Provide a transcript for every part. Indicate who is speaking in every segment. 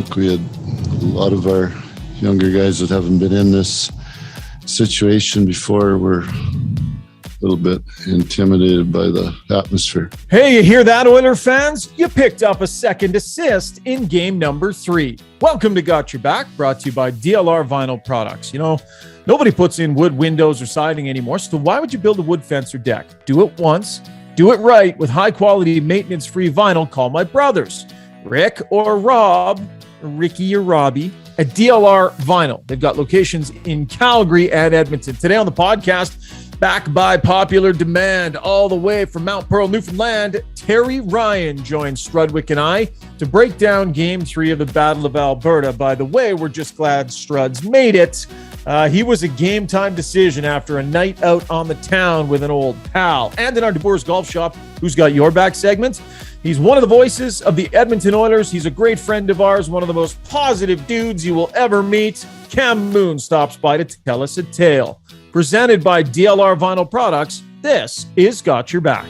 Speaker 1: think we had a lot of our younger guys that haven't been in this situation before were a little bit intimidated by the atmosphere.
Speaker 2: Hey, you hear that, Oiler fans? You picked up a second assist in game number 3. Welcome to Got Your Back, brought to you by DLR Vinyl Products. You know, nobody puts in wood windows or siding anymore, so why would you build a wood fence or deck? Do it once, do it right with high-quality, maintenance-free vinyl. Call my brothers, Rick or Rob, or Ricky or Robbie, at DLR Vinyl. They've got locations in Calgary and Edmonton. Today on the podcast, back by popular demand, all the way from Mount Pearl, Newfoundland, Terry Ryan joins Strudwick and I to break down Game 3 of the Battle of Alberta. By the way, we're just glad Struds made it. He was a game-time decision after a night out on the town with an old pal. And in our DeBoer's Golf Shop, Who's Got Your Back segment, he's one of the voices of the Edmonton Oilers. He's a great friend of ours, one of the most positive dudes you will ever meet. Cam Moon stops by to tell us a tale. Presented by DLR Vinyl Products, this is Got Your Back.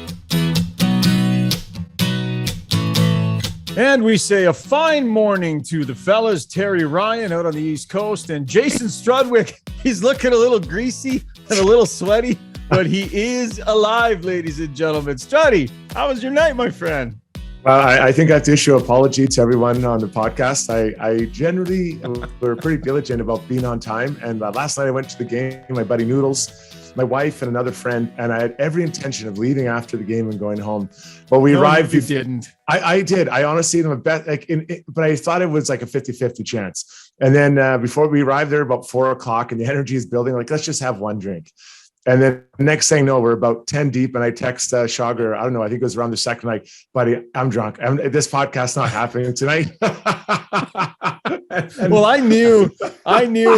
Speaker 2: And we say a fine morning to the fellas, Terry Ryan out on the East Coast and Jason Strudwick. He's looking a little greasy and a little sweaty, but he is alive, ladies and gentlemen. Struddy, how was your night, my friend?
Speaker 3: I think I have to issue an apology to everyone on the podcast. I generally were pretty diligent about being on time. And last night I went to the game, my buddy Noodles, my wife and another friend, and I had every intention of leaving after the game and going home. But we arrived.
Speaker 2: You didn't.
Speaker 3: I did. I honestly didn't bet, but I thought it was like a 50-50 chance. And then before we arrived there about 4:00 and the energy is building, like, let's just have one drink. And then next thing, no, we're about 10 deep. And I text Rishaug, I don't know, I think it was around the second, like, buddy, I'm drunk. This podcast's not happening tonight.
Speaker 2: Well, I knew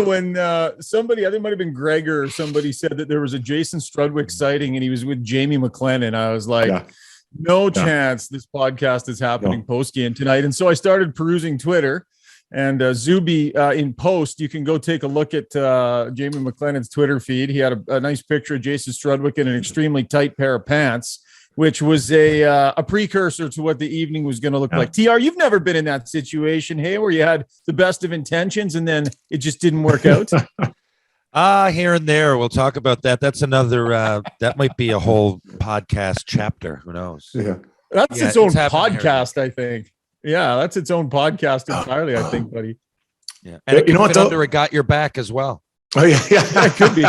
Speaker 2: when somebody, I think it might have been Gregor or somebody, said that there was a Jason Strudwick sighting and he was with Jamie McLennan. I was like, no chance this podcast is happening post-game tonight. And so I started perusing Twitter. And Zuby, in post, you can go take a look at Jamie McLennan's Twitter feed. He had a nice picture of Jason Strudwick in an extremely tight pair of pants, which was a precursor to what the evening was going to look like. TR, you've never been in that situation, hey, where you had the best of intentions and then it just didn't work out?
Speaker 4: Here and there. We'll talk about that. That's another, that might be a whole podcast chapter. Who knows?
Speaker 3: Yeah.
Speaker 2: That's its own podcast, I think. Yeah, that's its own podcast entirely, I think, buddy.
Speaker 4: Yeah, and you know what? Under it Got Your Back as well.
Speaker 3: Oh yeah,
Speaker 2: it could be.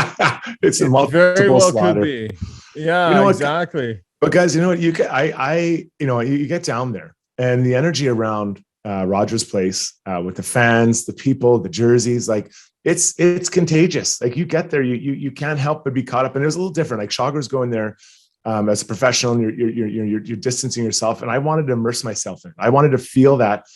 Speaker 3: It's a multiple
Speaker 2: very well
Speaker 3: slaughter.
Speaker 2: Could be. Yeah, exactly.
Speaker 3: But guys, you know what? You get down there, and the energy around Rogers Place with the fans, the people, the jerseys, like it's contagious. Like you get there, you can't help but be caught up. And it was a little different. Like Schauger's going there. As a professional, and you're distancing yourself, and I wanted to immerse myself in it. I wanted to feel that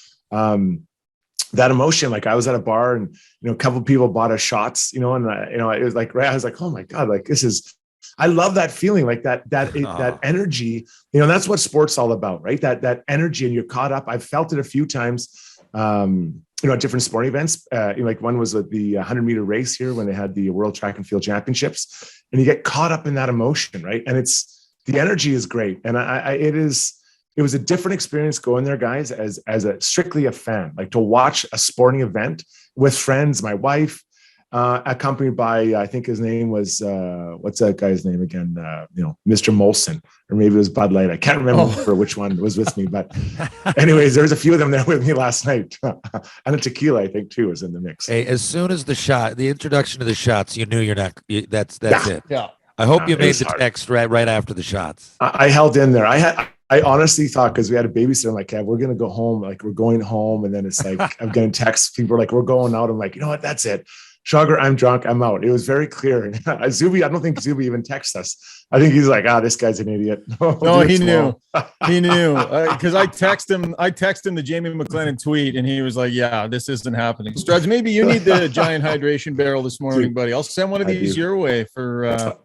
Speaker 3: emotion. Like I was at a bar, and a couple of people bought us shots, and it was like, I was like, oh my god, like this is. I love that feeling, like that energy. That's what sport's all about, right? That energy, and you're caught up. I've felt it a few times. At different sporting events, like one was at the 100-meter race here when they had the World Track and Field Championships, and you get caught up in that emotion, right? And the energy is great, and it was a different experience going there, guys, as strictly a fan, like to watch a sporting event with friends, my wife, accompanied by I think his name was what's that guy's name again? Mr. Molson, or maybe it was Bud Light. I can't remember which one was with me, but anyways, there was a few of them there with me last night, and a tequila I think too was in the mix.
Speaker 4: Hey, as soon as the introduction to the shots, you knew you're not. That's it.
Speaker 2: Yeah.
Speaker 4: I hope you made the text right after the shots.
Speaker 3: I held in there. I honestly thought, because we had a babysitter, I'm like, yeah, we're gonna go home. Like we're going home, and then it's like I'm getting texts. People are like, we're going out. I'm like, you know what? That's it. Schauger, I'm drunk. I'm out. It was very clear. Zuby, I don't think Zuby even texted us. I think he's like, this guy's an idiot.
Speaker 2: No, he knew. He knew. Because I texted him the Jamie McLennan tweet, and he was like, yeah, this isn't happening. Struds, maybe you need the giant hydration barrel this morning, buddy. I'll send one of these your way for...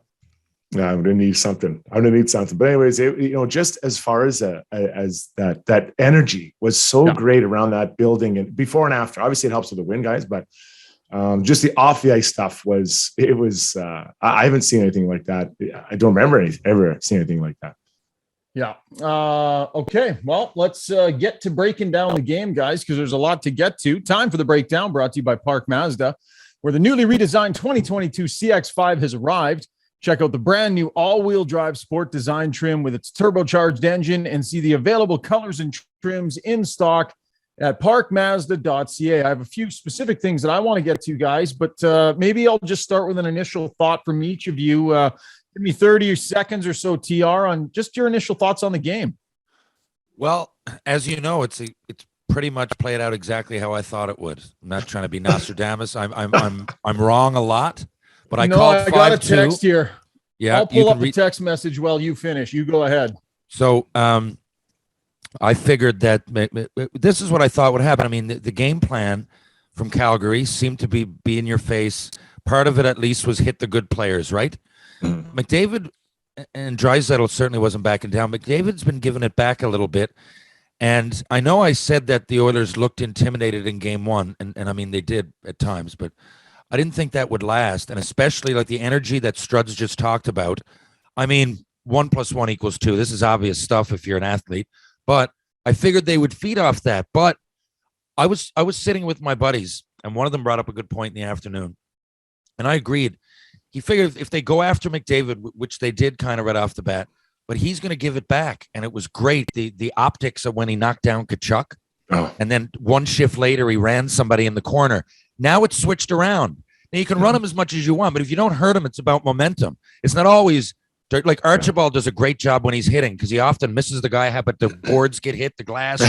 Speaker 3: No, I'm gonna need something. But anyways, just as far as that energy was so great around that building, and before and after. Obviously, it helps with the win, guys. But just the off the ice stuff was. I haven't seen anything like that. I don't remember ever seeing anything like that.
Speaker 2: Yeah. Okay. Well, let's get to breaking down the game, guys, because there's a lot to get to. Time for the breakdown, brought to you by Park Mazda, where the newly redesigned 2022 CX-5 has arrived. Check out the brand new all-wheel drive sport design trim with its turbocharged engine and see the available colors and trims in stock at parkmazda.ca. I have a few specific things that I want to get to, guys, but maybe I'll just start with an initial thought from each of you. Give me 30 seconds or so, TR, on just your initial thoughts on the game.
Speaker 4: Well, as you know, it's pretty much played out exactly how I thought it would. I'm not trying to be Nostradamus. I'm wrong a lot, but I called 5-2. I
Speaker 2: got a text here.
Speaker 4: Yeah,
Speaker 2: I'll pull up the text message while you finish. You go ahead.
Speaker 4: So I figured that this is what I thought would happen. I mean, the game plan from Calgary seemed to be in your face. Part of it, at least, was hit the good players, right? McDavid and Draisaitl certainly wasn't backing down. McDavid's been giving it back a little bit. And I know I said that the Oilers looked intimidated in game one, and I mean, they did at times, but I didn't think that would last. And especially like the energy that Struds just talked about. I mean, 1 + 1 = 2. This is obvious stuff if you're an athlete, but I figured they would feed off that. But I was sitting with my buddies, and one of them brought up a good point in the afternoon, and I agreed. He figured if they go after McDavid, which they did kind of right off the bat, but he's going to give it back. And it was great. The optics of when he knocked down Tkachuk, and then one shift later, he ran somebody in the corner. Now it's switched around. Now you can run him as much as you want, but if you don't hurt him, it's about momentum. It's not always like Archibald does a great job when he's hitting because he often misses the guy, but the boards get hit, the glass,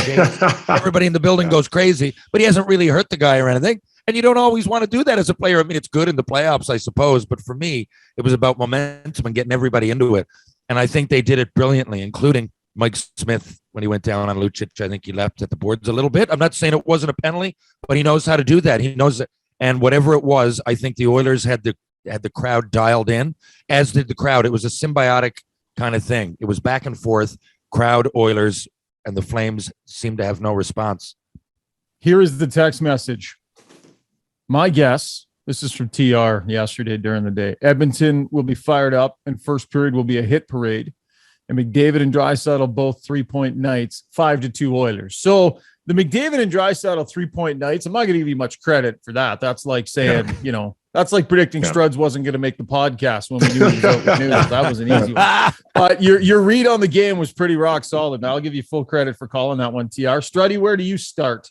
Speaker 4: everybody in the building goes crazy, but he hasn't really hurt the guy or anything. And you don't always want to do that as a player. I mean, it's good in the playoffs, I suppose. But for me, it was about momentum and getting everybody into it. And I think they did it brilliantly, including Mike Smith when he went down on Lucic. I think he left at the boards a little bit. I'm not saying it wasn't a penalty, but he knows how to do that. He knows it. And whatever it was, I think the Oilers had the crowd dialed in, as did the crowd. It was a symbiotic kind of thing. It was back and forth, crowd, Oilers, and the Flames seemed to have no response.
Speaker 2: Here is the text message. My guess, this is from TR yesterday during the day, Edmonton will be fired up and first period will be a hit parade. And McDavid and Draisaitl both 3-point nights, 5-2 Oilers. So the McDavid and Draisaitl 3-point nights, I'm not going to give you much credit for that. That's like saying, that's like predicting Struds wasn't going to make the podcast when we knew he was out with news. That was an easy one. But your read on the game was pretty rock solid. Now I'll give you full credit for calling that one, TR. Struddy, where do you start?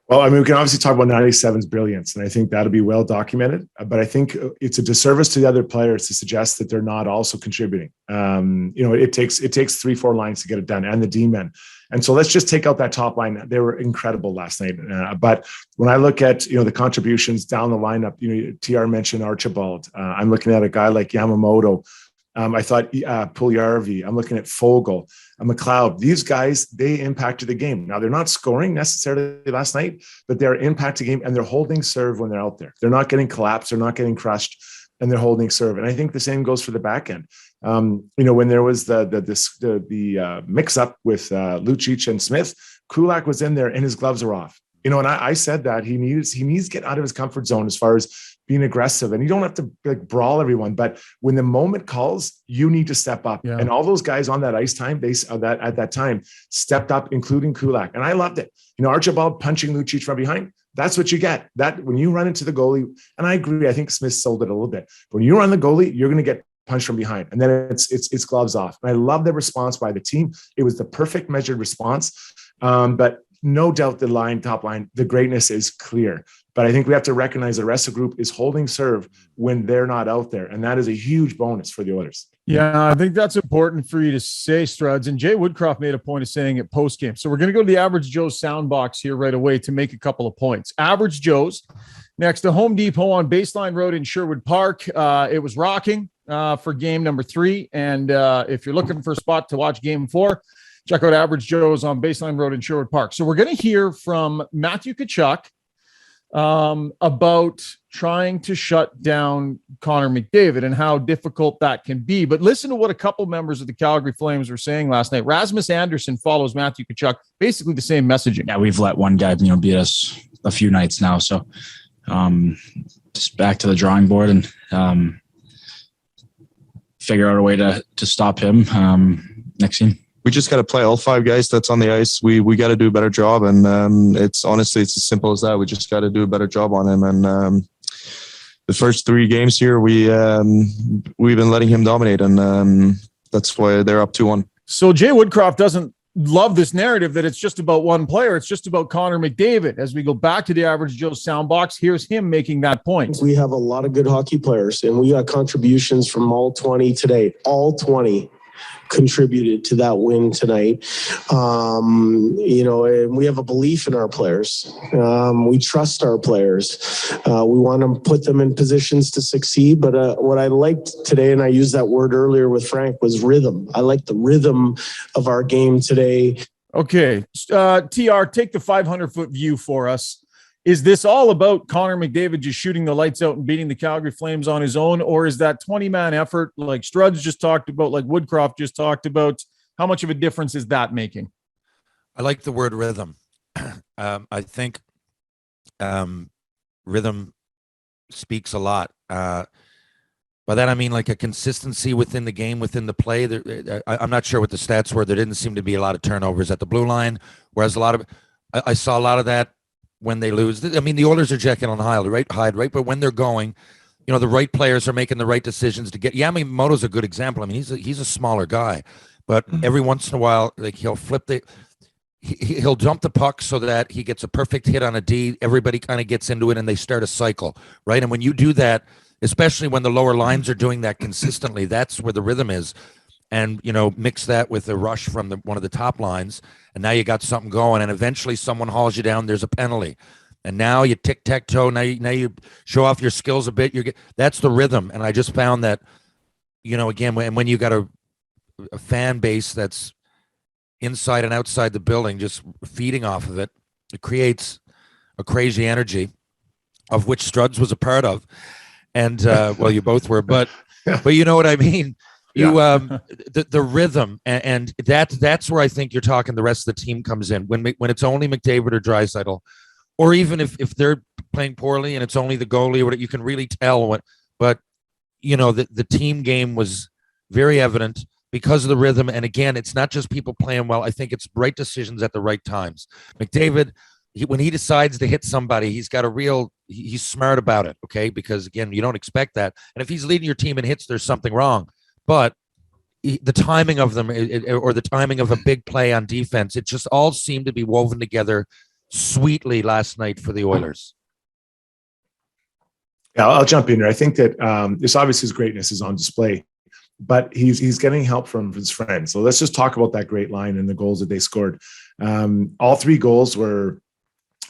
Speaker 3: Well, I mean, we can obviously talk about 97's brilliance, and I think that'll be well documented. But I think it's a disservice to the other players to suggest that they're not also contributing. It takes 3-4 lines to get it done, and the D-men. And so let's just take out that top line. They were incredible last night. But when I look at the contributions down the lineup, TR mentioned Archibald. I'm looking at a guy like Yamamoto. I thought Puljujarvi. I'm looking at Fogle, McLeod. These guys, they impacted the game. Now, they're not scoring necessarily last night, but they're impacting the game, and they're holding serve when they're out there. They're not getting collapsed. They're not getting crushed, and they're holding serve. And I think the same goes for the back end. When there was the mix-up with Lucic and Smith, Kulak was in there, and his gloves are off. And I said that he needs to get out of his comfort zone as far as being aggressive, and you don't have to brawl everyone, but when the moment calls, you need to step up. Yeah. And all those guys on that ice time, at that time stepped up, including Kulak, and I loved it. Archibald punching Lucic from behind. That's what you get. That when you run into the goalie, and I agree, I think Smith sold it a little bit. But when you run the goalie, you're going to get punched from behind, and then it's gloves off. And I love the response by the team. It was the perfect measured response, but no doubt the top line, the greatness is clear. But I think we have to recognize the rest of the group is holding serve when they're not out there. And that is a huge bonus for the Oilers.
Speaker 2: Yeah, I think that's important for you to say, Struds. And Jay Woodcroft made a point of saying it post-game. So we're going to go to the Average Joe's sound box here right away to make a couple of points. Average Joe's next to Home Depot on Baseline Road in Sherwood Park. It was rocking for game number 3. And if you're looking for a spot to watch game 4, check out Average Joe's on Baseline Road in Sherwood Park. So we're going to hear from Matthew Tkachuk about trying to shut down Connor McDavid and how difficult that can be. But listen to what a couple members of the Calgary Flames were saying last night. Rasmus Anderson follows Matthew Tkachuk, basically the same messaging.
Speaker 5: Yeah, we've let one guy, beat us a few nights now. So just back to the drawing board and figure out a way to stop him. next scene.
Speaker 6: We just got to play all 5 guys that's on the ice. We got to do a better job. And it's honestly, it's as simple as that. We just got to do a better job on him. And the first 3 games here, we've been letting him dominate. And that's why they're up 2-1.
Speaker 2: So Jay Woodcroft doesn't love this narrative that it's just about one player. It's just about Connor McDavid. As we go back to the Average Joe soundbox, here's him making that point.
Speaker 7: We have a lot of good hockey players, and we got contributions from all 20 today. All 20 contributed to that win tonight. And we have a belief in our players. We trust our players. We want to put them in positions to succeed. But what I liked today, and I used that word earlier with Frank, was rhythm. I like the rhythm of our game today.
Speaker 2: Okay. TR, take the 500-foot view for us. Is this all about Connor McDavid just shooting the lights out and beating the Calgary Flames on his own? Or is that 20-man effort like Struds just talked about, like Woodcroft just talked about? How much of a difference is that making?
Speaker 4: I like the word rhythm. I think rhythm speaks a lot. By that, I mean like a consistency within the game, within the play. I'm not sure what the stats were. There didn't seem to be a lot of turnovers at the blue line, whereas I saw a lot of that when they lose. I mean, the Oilers are Jekyll and Hyde, right? But when they're going, the right players are making the right decisions to get. Yamamoto's a good example. I mean, he's a smaller guy, but every once in a while, like he'll flip he'll dump the puck so that he gets a perfect hit on a D. Everybody kind of gets into it and they start a cycle, right? And when you do that, especially when the lower lines are doing that consistently, that's where the rhythm is. And, mix that with a rush from one of the top lines, and now you got something going, and eventually someone hauls you down, there's a penalty. And now you tic-tac-toe, now you show off your skills a bit. That's the rhythm. And I just found that, again, when you got a fan base that's inside and outside the building, just feeding off of it, it creates a crazy energy, of which Struds was a part of. And, well, you both were, but you know what I mean? The rhythm, and that's where I think you're talking the rest of the team comes in when it's only McDavid or Draisaitl, or even if they're playing poorly and it's only the goalie, or you can really tell what. But the team game was very evident because of the rhythm. And again, it's not just people playing well. I think it's right decisions at the right times. McDavid, when he decides to hit somebody, he's smart about it. Okay, because again, you don't expect that. And if he's leading your team in hits, there's something wrong. But the timing of them, or the timing of a big play on defense, it just all seemed to be woven together sweetly last night for the Oilers.
Speaker 3: Yeah, I'll jump in here. I think that this obviously his greatness is on display, but he's getting help from his friends. So let's just talk about that great line and the goals that they scored. All 3 goals were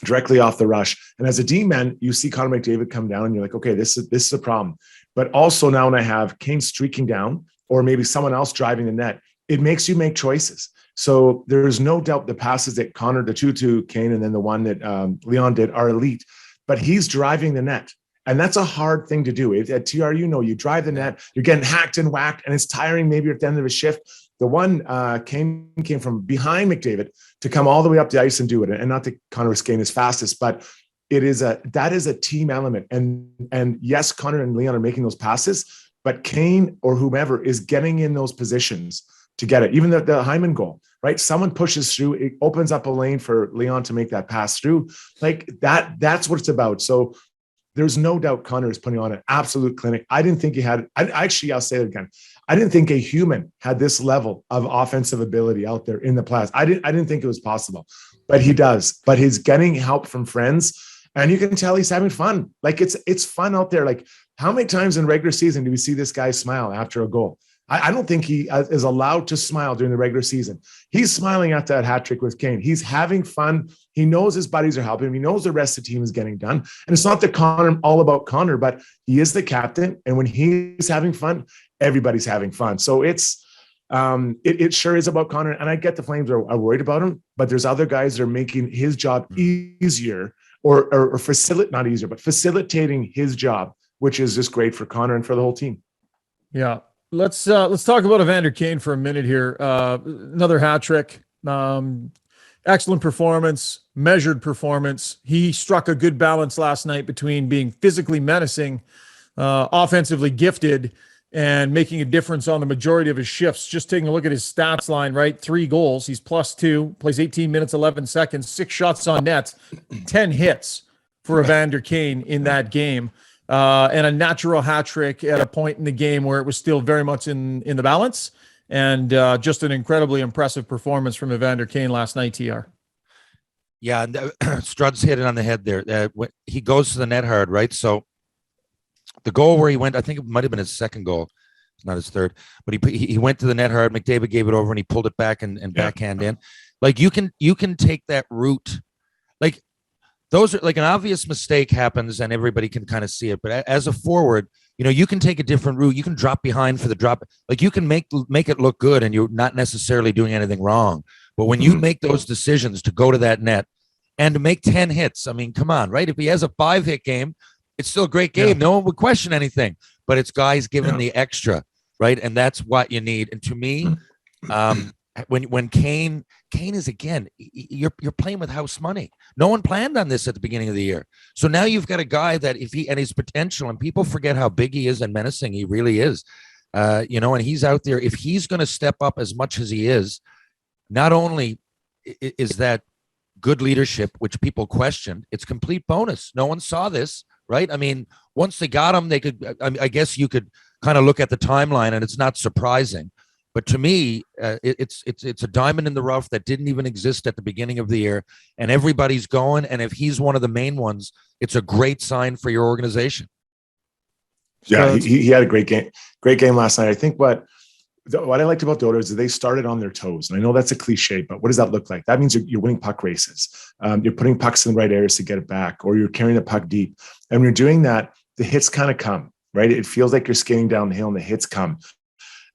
Speaker 3: directly off the rush. And as a D-man, you see Connor McDavid come down and you're like, okay, this is a problem. But also now when I have Kane streaking down, or maybe someone else driving the net, it makes you make choices. So there's no doubt the passes that Connor, the 2 to Kane, and then the one that Leon did are elite, but he's driving the net. And that's a hard thing to do. At TR, you drive the net, you're getting hacked and whacked, and it's tiring maybe at the end of a shift. The one Kane came from behind McDavid to come all the way up the ice and do it. And not that Connor was Kane is fastest, but that is a team element. And yes, Connor and Leon are making those passes, but Kane or whomever is getting in those positions to get it. Even the Hyman goal, right? Someone pushes through, it opens up a lane for Leon to make that pass through. Like that's what it's about. So there's no doubt Connor is putting on an absolute clinic. I didn't think he had, I'll say it again. I didn't think a human had this level of offensive ability out there in the playoffs. I didn't think it was possible, but he does. But he's getting help from friends, and you can tell he's having fun. Like it's fun out there. Like how many times in regular season do we see this guy smile after a goal? I don't think he is allowed to smile during the regular season. He's smiling at that hat trick with Kane. He's having fun. He knows his buddies are helping him. He knows the rest of the team is getting done. And it's not that Connor all about Connor, but he is the captain. And when he's having fun, everybody's having fun. So it sure is about Connor. And I get the Flames are worried about him, but there's other guys that are making his job easier or facilitating his job, which is just great for Connor and for the whole team.
Speaker 2: Yeah. Let's talk about Evander Kane for a minute here. Another hat trick. Excellent performance, measured performance. He struck a good balance last night between being physically menacing, offensively gifted, and making a difference on the majority of his shifts. Just taking a look at his stats line, right? 3 goals. He's +2, plays 18 minutes, 11 seconds, 6 shots on net, 10 hits for Evander Kane in that game. And a natural hat trick at a point in the game where it was still very much in the balance. And just an incredibly impressive performance from Evander Kane last night, TR.
Speaker 4: Yeah, and Struds hit it on the head there. He goes to the net hard, right? So the goal where he went, I think it might have been his second goal. It's not his third, but he went to the net hard. McDavid gave it over and he pulled it back and backhand in. Like you can take that route. Like those are like an obvious mistake happens and everybody can kind of see it. But as a forward, you can take a different route. You can drop behind for the drop. Like you can make it look good and you're not necessarily doing anything wrong. But when you make those decisions to go to that net and to make 10 hits, I mean, come on, right? If he has a 5-hit game, it's still a great game. Yeah. No one would question anything, but it's guys giving the extra, right? And that's what you need. And to me, when Kane is, again, you're playing with house money. No one planned on this at the beginning of the year. So now you've got a guy that and his potential, and people forget how big he is and menacing he really is, and he's out there. If he's going to step up as much as he is, not only is that good leadership, which people questioned, it's complete bonus. No one saw this, right? I mean, once they got him, they could, I guess you could kind of look at the timeline and it's not surprising. But to me, it's a diamond in the rough that didn't even exist at the beginning of the year, and everybody's going. And if he's one of the main ones, it's a great sign for your organization.
Speaker 3: Yeah, he had a great game last night. I think what I liked about the Oilers is they started on their toes, and I know that's a cliche, but what does that look like? That means you're winning puck races. You're putting pucks in the right areas to get it back, or you're carrying the puck deep. And when you're doing that, the hits kind of come, right? It feels like you're skating down the hill, and the hits come.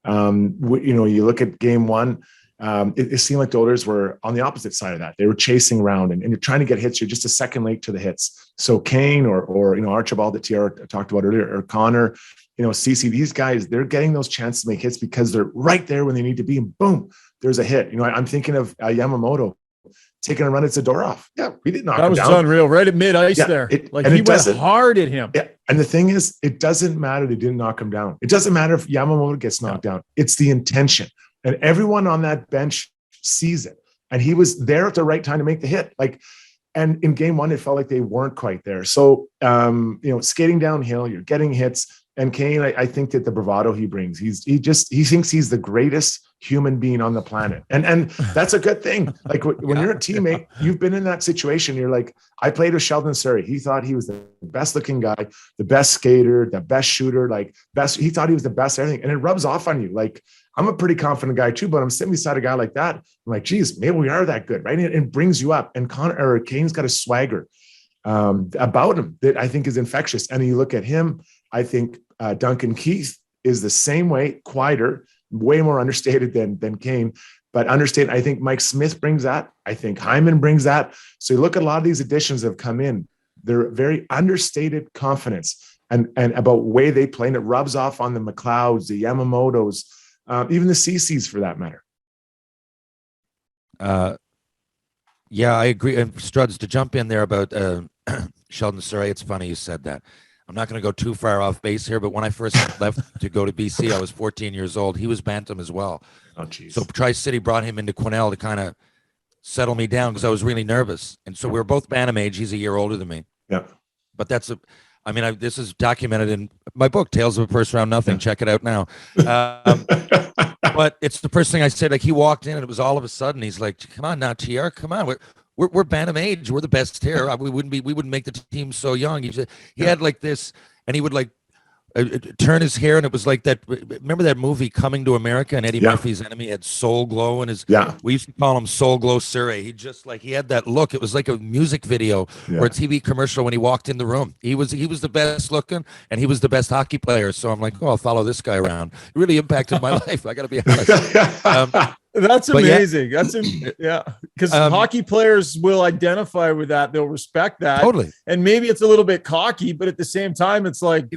Speaker 3: You look at game one, it seemed like the Oilers were on the opposite side of that. They were chasing around and you're trying to get hits. You're just a second late to the hits. So Kane or Archibald that TR talked about earlier, or Connor, CC, these guys, they're getting those chances to make hits because they're right there when they need to be, and boom, there's a hit. I'm thinking of Yamamoto taking a run at Zadorov. Yeah, we did knock him down. That was
Speaker 2: unreal, right at mid-ice there. He went hard at him.
Speaker 3: Yeah, and the thing is, it doesn't matter they didn't knock him down. It doesn't matter if Yamamoto gets knocked down. It's the intention. And everyone on that bench sees it. And he was there at the right time to make the hit. And in game one, it felt like they weren't quite there. So, skating downhill, you're getting hits. And Kane, I think that the bravado he brings, he thinks he's the greatest human being on the planet. And that's a good thing. Like when you're a teammate, you've been in that situation. You're like, I played with Sheldon Surrey. He thought he was the best looking guy, the best skater, the best shooter, he thought he was the best everything. And it rubs off on you. Like, I'm a pretty confident guy too, but I'm sitting beside a guy like that. I'm like, geez, maybe we are that good, right? And it brings you up. And Kane's got a swagger about him that I think is infectious. And you look at him, I think Duncan Keith is the same way, quieter, way more understated than Kane, but understated. I think Mike Smith brings that. I think Hyman brings that. So you look at a lot of these additions that have come in, they're very understated confidence and about way they play, and it rubs off on the McLeods, the Yamamotos, even the CCs for that matter.
Speaker 4: Yeah, I agree. And Struds, to jump in there about Sheldon Surrey, it's funny you said that. I'm not going to go too far off base here, but when I first left to go to BC, I was 14 years old. He was bantam as well.
Speaker 3: Oh, geez.
Speaker 4: So Tri-City brought him into Quesnel to kind of settle me down because I was really nervous. And so we were both bantam age. He's a year older than me.
Speaker 3: Yeah.
Speaker 4: But this is documented in my book, Tales of a First Round Nothing. Yeah. Check it out now. But it's the first thing I said. Like, he walked in and it was all of a sudden, he's like, come on now, TR, come on. We're bantam age. We're the best here. We wouldn't make the team so young. He had like this, and he would like turn his hair, and it was like that. Remember that movie Coming to America, and Eddie Murphy's enemy had Soul Glow in his.
Speaker 3: Yeah.
Speaker 4: We used to call him Soul Glow Surrey. He had that look. It was like a music video or a TV commercial when he walked in the room. He was the best looking, and he was the best hockey player. So I'm like, I'll follow this guy around. It really impacted my life. I got to be honest.
Speaker 2: That's amazing. Because hockey players will identify with that. They'll respect that.
Speaker 4: Totally.
Speaker 2: And maybe it's a little bit cocky, but at the same time, it's like,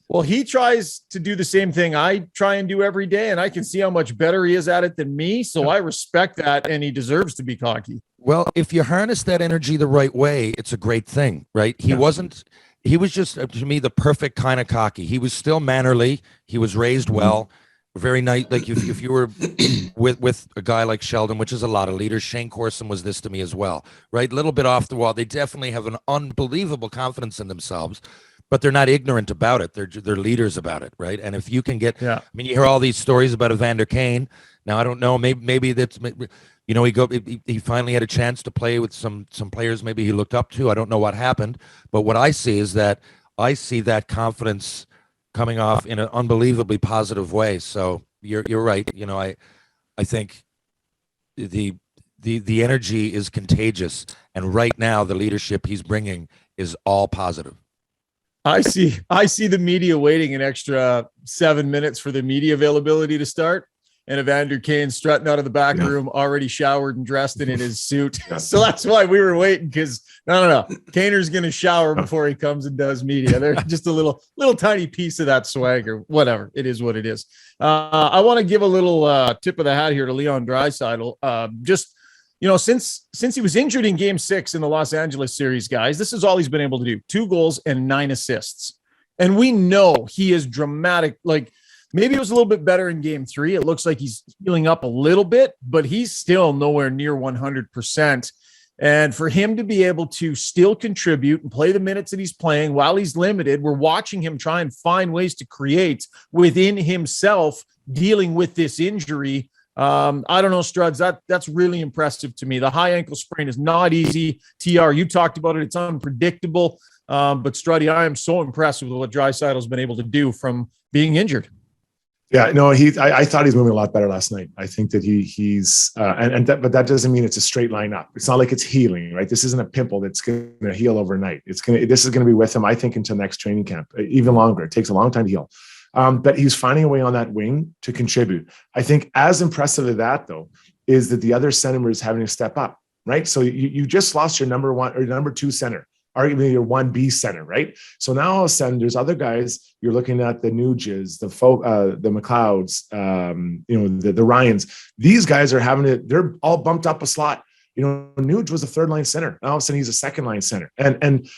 Speaker 2: well, he tries to do the same thing I try and do every day, and I can see how much better he is at it than me. So I respect that, and he deserves to be cocky.
Speaker 4: Well, if you harness that energy the right way, it's a great thing, right? He wasn't he was just to me the perfect kind of cocky. He was still mannerly. He was raised well, very nice. Like if you were with a guy like Sheldon, which is a lot of leaders, Shane Corson was this to me as well, right? A little bit off the wall. They definitely have an unbelievable confidence in themselves, but they're not ignorant about it. They're leaders about it, right? And if you can get, I mean, you hear all these stories about Evander Kane. Now I don't know, maybe that's. You know, he finally had a chance to play with some players maybe he looked up to. I don't know what happened, but what I see is that I see that confidence coming off in an unbelievably positive way. So you're right. You know, I think the energy is contagious, and right now the leadership he's bringing is all positive.
Speaker 2: I see the media waiting an extra 7 minutes for the media availability to start. And Evander Kane strutting out of the back room, already showered and dressed and in his suit. So that's why we were waiting, because no. Kaner's going to shower before he comes and does media. They're just a little tiny piece of that swagger. Whatever. It is what it is. I want to give a little tip of the hat here to Leon Draisaitl. Just, you know, since he was injured in Game 6 in the Los Angeles series, guys, this is all he's been able to do. 2 goals and 9 assists. And we know he is dramatic. Like, maybe it was a little bit better in Game 3. It looks like he's healing up a little bit, but he's still nowhere near 100%. And for him to be able to still contribute and play the minutes that he's playing while he's limited, we're watching him try and find ways to create within himself dealing with this injury. I don't know, Struds, that's really impressive to me. The high ankle sprain is not easy. TR, you talked about it. It's unpredictable. But Struddy, I am so impressed with what Draisaitl's been able to do from being injured.
Speaker 3: Yeah, no, I thought he's moving a lot better last night. I think that but that doesn't mean it's a straight line up. It's not like it's healing, right? This isn't a pimple that's going to heal overnight. This is going to be with him, I think, until next training camp, even longer. It takes a long time to heal. But he's finding a way on that wing to contribute. I think as impressive as that, though, is that the other center is having to step up, right? So you just lost your number 1 or number 2 center, arguably your 1B center, right? So now all of a sudden there's other guys. You're looking at the Nuges, the McLeods, the Ryans. These guys are they're all bumped up a slot. You know, Nuge was a 3rd-line center. Now all of a sudden he's a 2nd-line center. And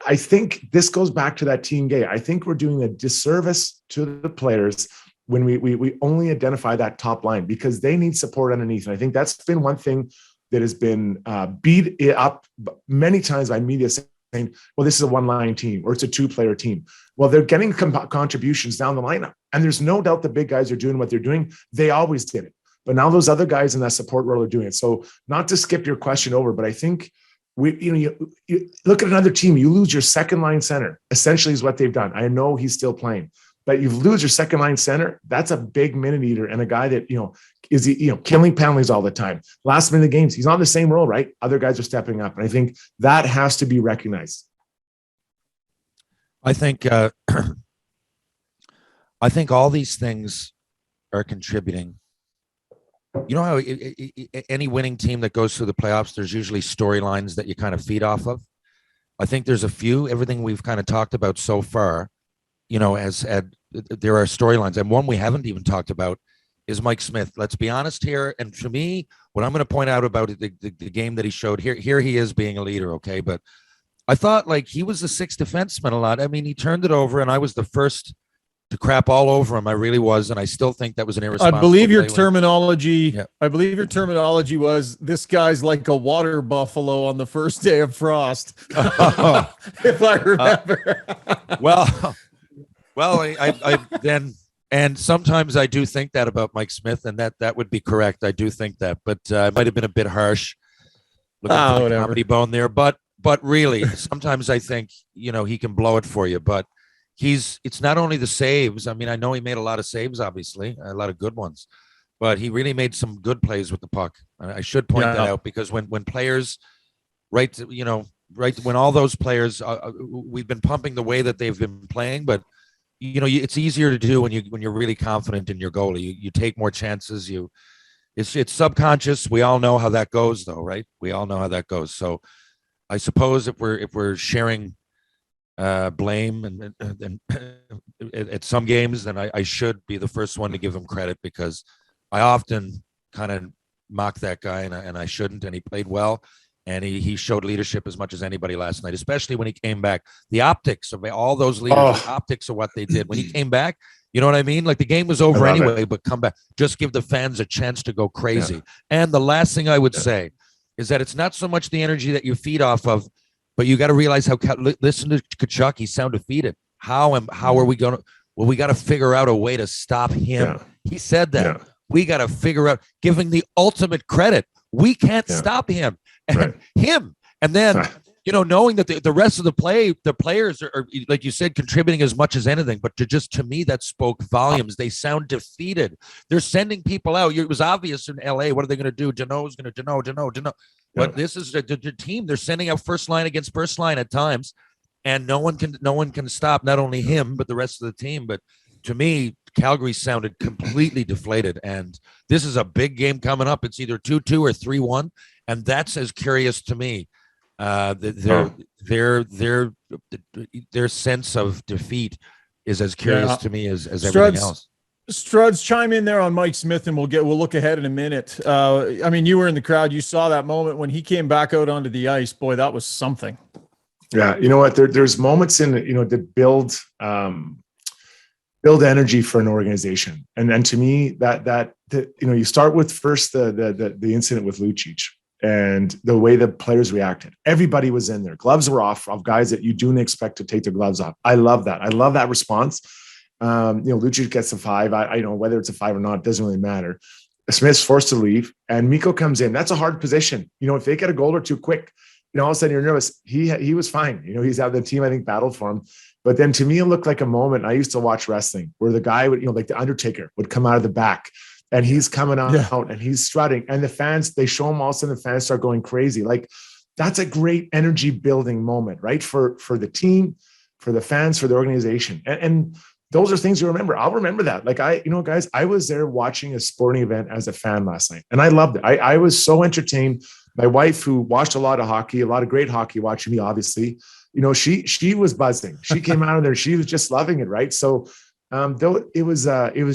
Speaker 3: I think this goes back to that team game. I think we're doing a disservice to the players when we only identify that top line, because they need support underneath. And I think that's been one thing that has been beat up many times by media saying, well, this is a 1-line team or it's a 2-player team. Well, they're getting contributions down the lineup. And there's no doubt the big guys are doing what they're doing. They always did it. But now those other guys in that support role are doing it. So not to skip your question over, but I think you look at another team, you lose your 2nd-line center, essentially is what they've done. I know he's still playing, but you lose your 2nd-line center. That's a big minute eater and a guy that, is killing penalties all the time. Last minute games, he's on the same role, right? Other guys are stepping up. And I think that has to be recognized.
Speaker 4: I think all these things are contributing. You know how any winning team that goes through the playoffs, there's usually storylines that you kind of feed off of. I think there's a few. Everything we've kind of talked about so far, there are storylines, and one we haven't even talked about is Mike Smith. Let's be honest here. And for me, what I'm going to point out about the game that he showed here he is being a leader, okay? But I thought like he was the 6th defenseman a lot. I mean, he turned it over, and I was the first to crap all over him. I really was, and I still think that was an irresponsible.
Speaker 2: I believe your terminology. Yeah. I believe your terminology was this guy's like a water buffalo on the first day of frost. If I remember.
Speaker 4: Well, I then. And sometimes I do think that about Mike Smith, and that would be correct. I do think that, but it might have been a bit harsh. Looking for the comedy bone there, but really, sometimes I think he can blow it for you. But it's not only the saves. I mean, I know he made a lot of saves, obviously, a lot of good ones, but he really made some good plays with the puck. I should point that out, because when players, right, when all those players, we've been pumping the way that they've been playing, but. It's easier to do when you're really confident in your goalie. You take more chances. It's subconscious. We all know how that goes, though, right? We all know how that goes. So, I suppose if we're sharing blame and at some games, then I should be the first one to give him credit, because I often kind of mock that guy, and I shouldn't. And he played well. And he showed leadership as much as anybody last night, especially when he came back. The optics of all those leaders, the optics of what they did when he came back. You know what I mean? Like the game was over anyway, but come back, just give the fans a chance to go crazy. Yeah. And the last thing I would say is that it's not so much the energy that you feed off of, but you got to realize how. Listen to Tkachuk; he sound defeated. How are we going to? Well, we got to figure out a way to stop him. Yeah. He said that we got to figure out, giving the ultimate credit. We can't stop him and him. And then, knowing that the rest of the players are, like you said, contributing as much as anything. But to me, that spoke volumes. They sound defeated. They're sending people out. It was obvious in LA. What are they going to do? Jano's going to Jano. But this is the team. They're sending out first line against first line at times. And no one can stop not only him, but the rest of the team. But to me, Calgary sounded completely deflated. And this is a big game coming up. It's either 2-2 or 3-1. And that's as curious to me. Their sense of defeat is as curious to me as everything else.
Speaker 2: Struds, chime in there on Mike Smith, and we'll look ahead in a minute. I mean, you were in the crowd. You saw that moment when he came back out onto the ice. Boy, that was something.
Speaker 3: Yeah, you know what? There's moments in that build energy for an organization, and to me that you start with first the incident with Lucic and the way the players reacted. Everybody was in there. Gloves were off of guys that you don't expect to take their gloves off. I love that. I love that response. Lucic gets a 5. I whether it's a 5 or not doesn't really matter. Smith's forced to leave, and Mikko comes in. That's a hard position. If they get a goal or two quick, all of a sudden you're nervous. He was fine. He's out. The team, I think, battled for him. But then to me, it looked like a moment. I used to watch wrestling where the guy would, like the Undertaker would come out of the back and he's coming out and he's strutting. And the fans, they show him all of a sudden the fans start going crazy. Like that's a great energy building moment, right? For the team, for the fans, for the organization. And those are things you remember. I'll remember that. Like guys, I was there watching a sporting event as a fan last night and I loved it. I was so entertained. My wife, who watched a lot of hockey, a lot of great hockey, watching me, obviously, she was buzzing. She came out of there. She was just loving it. Right. So, though it was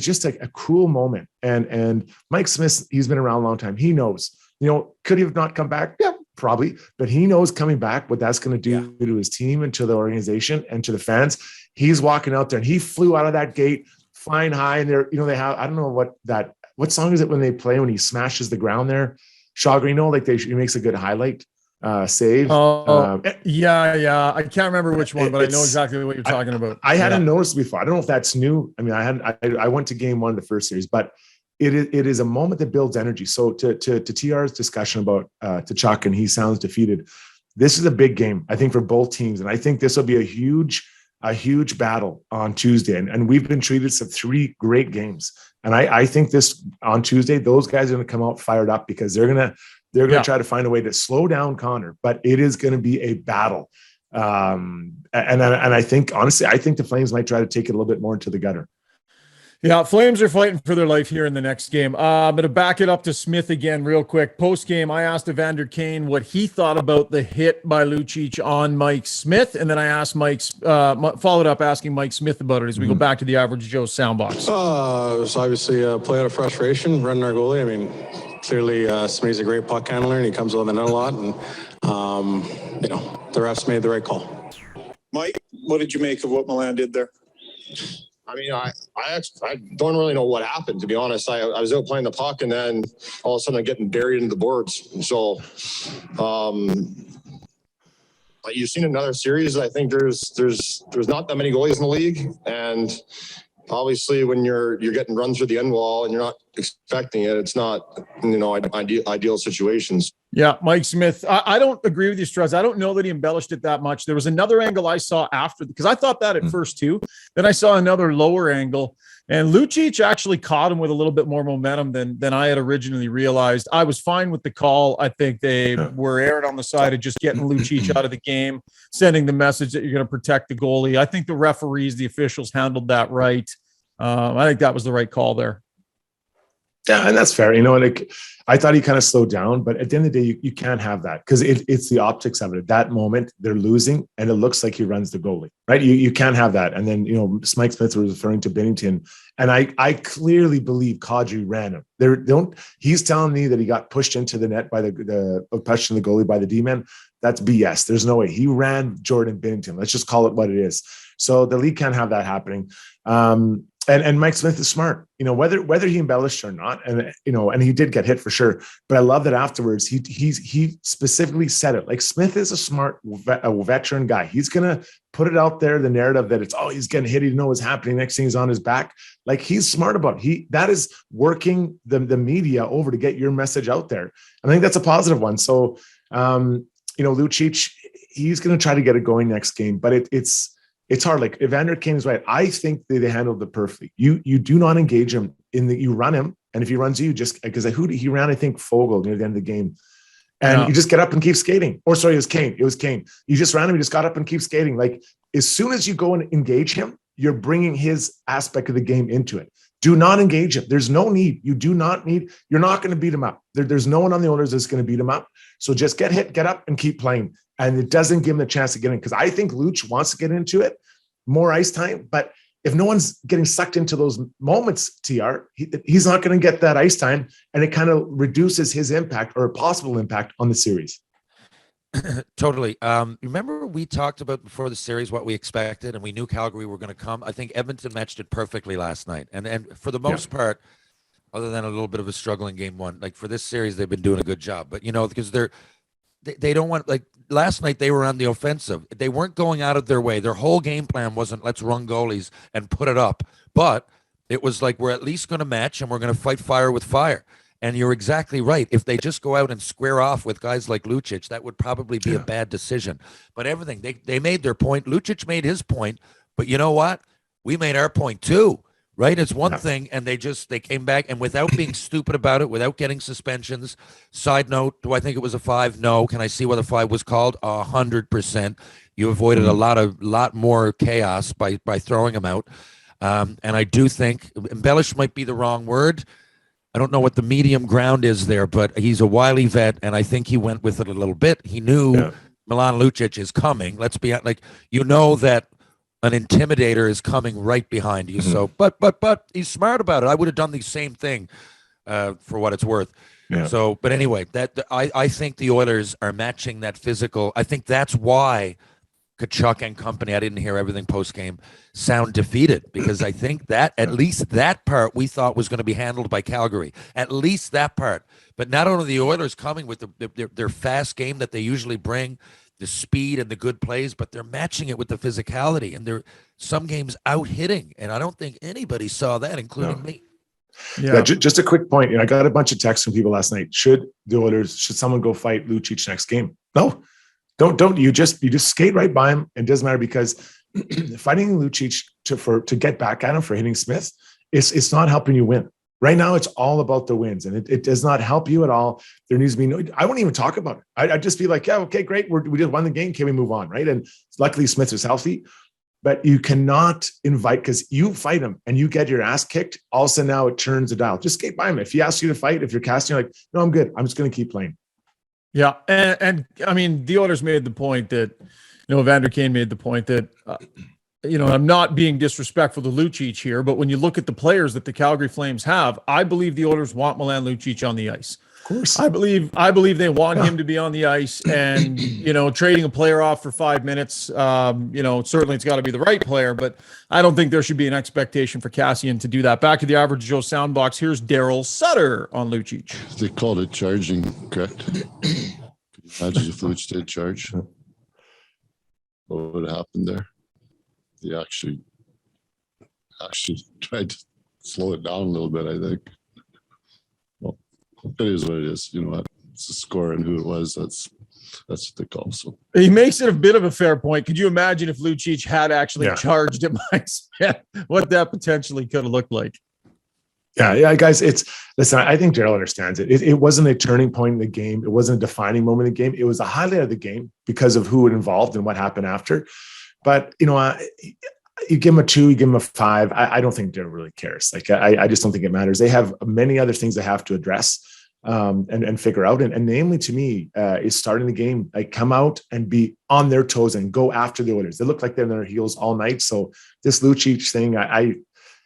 Speaker 3: just a cool moment. And Mike Smith, he's been around a long time. He knows, could he have not come back? Yeah, probably. But he knows coming back, what that's going to do to his team and to the organization and to the fans. He's walking out there and he flew out of that gate flying high. And they have, I don't know what song is it when they play, when he smashes the ground there? Shagrino, he makes a good highlight save.
Speaker 2: Yeah. I can't remember which one, but I know exactly what you're talking about.
Speaker 3: I hadn't noticed before. I don't know if that's new. I mean, I went to game 1 of the first series, but it is a moment that builds energy. So to TR's discussion about Tkachuk and he sounds defeated, this is a big game, I think, for both teams. And I think this will be a huge battle on Tuesday. And we've been treated to 3 great games. And I think this on Tuesday, those guys are going to come out fired up because they're going to try to find a way to slow down Connor, but it is going to be a battle. And I think, honestly, the Flames might try to take it a little bit more into the gutter.
Speaker 2: Yeah, Flames are fighting for their life here in the next game. I'm going to back it up to Smith again real quick. Post-game, I asked Evander Kane what he thought about the hit by Lucic on Mike Smith, and then I asked followed up asking Mike Smith about it as we go back to the Average Joe soundbox.
Speaker 8: It was obviously a play out of frustration, running our goalie. I mean, clearly Smitty's a great puck handler, and he comes over the net a lot, and, the refs made the right call.
Speaker 9: Mike, what did you make of what Milan did there?
Speaker 10: I mean, I don't really know what happened, to be honest. I was out playing the puck, and then all of a sudden I'm getting buried into the boards. So, you've seen another series. I think there's not that many goalies in the league, and obviously when you're getting run through the end wall and you're not expecting it, it's not ideal situations.
Speaker 2: Yeah, Mike Smith. I don't agree with you, Struds. I don't know that he embellished it that much. There was another angle I saw after, because I thought that at first too. Then I saw another lower angle, and Lucic actually caught him with a little bit more momentum than I had originally realized. I was fine with the call. I think they were erred on the side of just getting Lucic out of the game, sending the message that you're going to protect the goalie. I think the referees, the officials handled that right. I think that was the right call there.
Speaker 3: Yeah, and that's fair. You know, like I thought he kind of slowed down, but at the end of the day, you can't have that because it's the optics of it. At that moment, they're losing, and it looks like he runs the goalie, right? You can't have that. And then, you know, Mike Smith was referring to Binnington, and I clearly believe Kadri ran him. He's telling me that he got pushed into the net by the pushed in the goalie by the D-man. That's BS. There's no way. He ran Jordan Binnington. Let's just call it what it is. So the league can't have that happening. And Mike Smith is smart, you know, whether he embellished or not, and you know, and he did get hit for sure. But I love that afterwards he specifically said it. Like Smith is a smart, a veteran guy. He's gonna put it out there, the narrative that it's he's getting hit. He didn't know what's happening. Next thing he's on his back. Like he's smart about it. That is working the media over to get your message out there. I think that's a positive one. So you know, Lucic, he's gonna try to get it going next game, but it's hard. Like Evander Kane is right. I think they handled it perfectly. You do not engage him you run him. And if he runs you just because he ran, I think Fogle near the end of the game. And you just get up and keep skating. Or sorry, it was Kane. It was Kane. You just ran him. You just got up and keep skating. Like as soon as you go and engage him, you're bringing his aspect of the game into it. Do not engage him. There's no need. You do not need. You're not going to beat him up. There's no one on the Oilers that's going to beat him up. So just get hit, get up, and keep playing. And it doesn't give him the chance to get in because I think Luch wants to get into it, more ice time. But if no one's getting sucked into those moments, TR, he's not going to get that ice time, and it kind of reduces his impact or possible impact on the series.
Speaker 4: Totally. Remember we talked about before the series what we expected, and we knew Calgary were going to come. I think Edmonton matched it perfectly last night, and for the most part, other than a little bit of a struggle in game one, like for this series, they've been doing a good job. But you know, because they don't want, like last night they were on the offensive. They weren't going out of their way. Their whole game plan wasn't let's run goalies and put it up, but it was like we're at least going to match and we're going to fight fire with fire. And you're exactly right. If they just go out and square off with guys like Lucic, that would probably be a bad decision. But everything, they made their point. Lucic made his point. But you know what? We made our point too, right? It's one thing, and they came back, and without being stupid about it, without getting suspensions. Side note, do I think it was a 5? No. Can I see what the 5 was called? 100%. You avoided a lot more chaos by throwing him out. And I do think embellish might be the wrong word. I don't know what the medium ground is there, but he's a wily vet, and I think he went with it a little bit. He knew Milan Lucic is coming. Let's be like, you know that an intimidator is coming right behind you. So, but he's smart about it. I would have done the same thing for what it's worth. Yeah. So, but anyway, I think the Oilers are matching that physical. I think that's why Tkachuk and company, I didn't hear everything post-game, sound defeated, because I think that at least that part we thought was going to be handled by Calgary. At least that part. But not only the Oilers coming with their fast game that they usually bring, the speed and the good plays, but they're matching it with the physicality, and they're some games out hitting. And I don't think anybody saw that, including me.
Speaker 3: Yeah. Just a quick point. I got a bunch of texts from people last night. Should someone go fight Lucic next game? No. Don't you just skate right by him, and it doesn't matter, because fighting Lucic to get back at him for hitting Smith, it's not helping you win. Right now, it's all about the wins, and it does not help you at all. There needs to be no. I wouldn't even talk about it. I'd just be like, yeah, okay, great, we just won the game. Can we move on, right? And luckily, Smith is healthy, but you cannot invite, because you fight him and you get your ass kicked. Also, now it turns the dial. Just skate by him. If he asks you to fight, if you're casting, you're like, no, I'm good. I'm just going to keep playing.
Speaker 2: Yeah, and I mean, the Oilers made the point that, Evander Kane made the point that, I'm not being disrespectful to Lucic here, but when you look at the players that the Calgary Flames have, I believe the Oilers want Milan Lucic on the ice.
Speaker 3: Of course.
Speaker 2: I believe they want him to be on the ice, and, trading a player off for 5 minutes, certainly it's got to be the right player, but I don't think there should be an expectation for Cassian to do that. Back to the Average Joe Soundbox. Here's Daryl Sutter on Lucic.
Speaker 1: They called it charging, correct? Could you imagine if Lucic did charge? What would have happened there? He actually tried to slow it down a little bit, I think. Well, it is what it is. You know what? It's the score and who it was. That's what they call. So
Speaker 2: he makes it a bit of a fair point. Could you imagine if Lucic had actually charged at Mike Smith, what that potentially could have looked like?
Speaker 3: Yeah, guys. Listen, I think Daryl understands it. It wasn't a turning point in the game. It wasn't a defining moment in the game. It was a highlight of the game because of who it involved and what happened after. But You give them a 2, you give them a 5. I don't think Darryl really cares. Like, I just don't think it matters. They have many other things they have to address and figure out. And namely to me is starting the game, like come out and be on their toes and go after the Oilers. They look like they're on their heels all night. So this Lucic thing,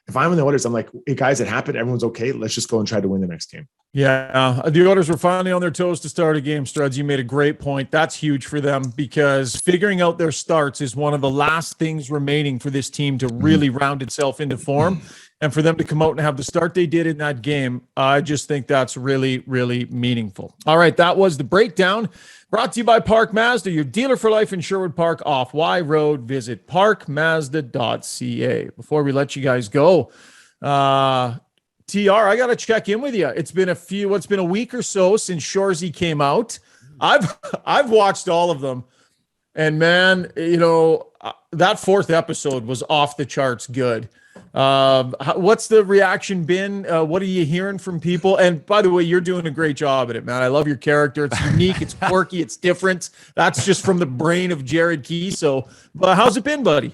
Speaker 3: if I'm in the Oilers, I'm like, hey guys, it happened. Everyone's okay. Let's just go and try to win the next game.
Speaker 2: Yeah, the Oilers were finally on their toes to start a game. Struds, you made a great point. That's huge for them because figuring out their starts is one of the last things remaining for this team to really round itself into form. And for them to come out and have the start they did in that game, I just think that's really, really meaningful. All right, that was the breakdown. Brought to you by Park Mazda, your dealer for life in Sherwood Park off Y Road. Visit parkmazda.ca. Before we let you guys go, TR, I got to check in with you. It's been a week or so since Shoresy came out. I've watched all of them, and man, that 4th episode was off the charts good. What's the reaction been? What are you hearing from people? And by the way, you're doing a great job at it, man. I love your character. It's unique, it's quirky, it's different. That's just from the brain of Jared Key. So, how's it been, buddy?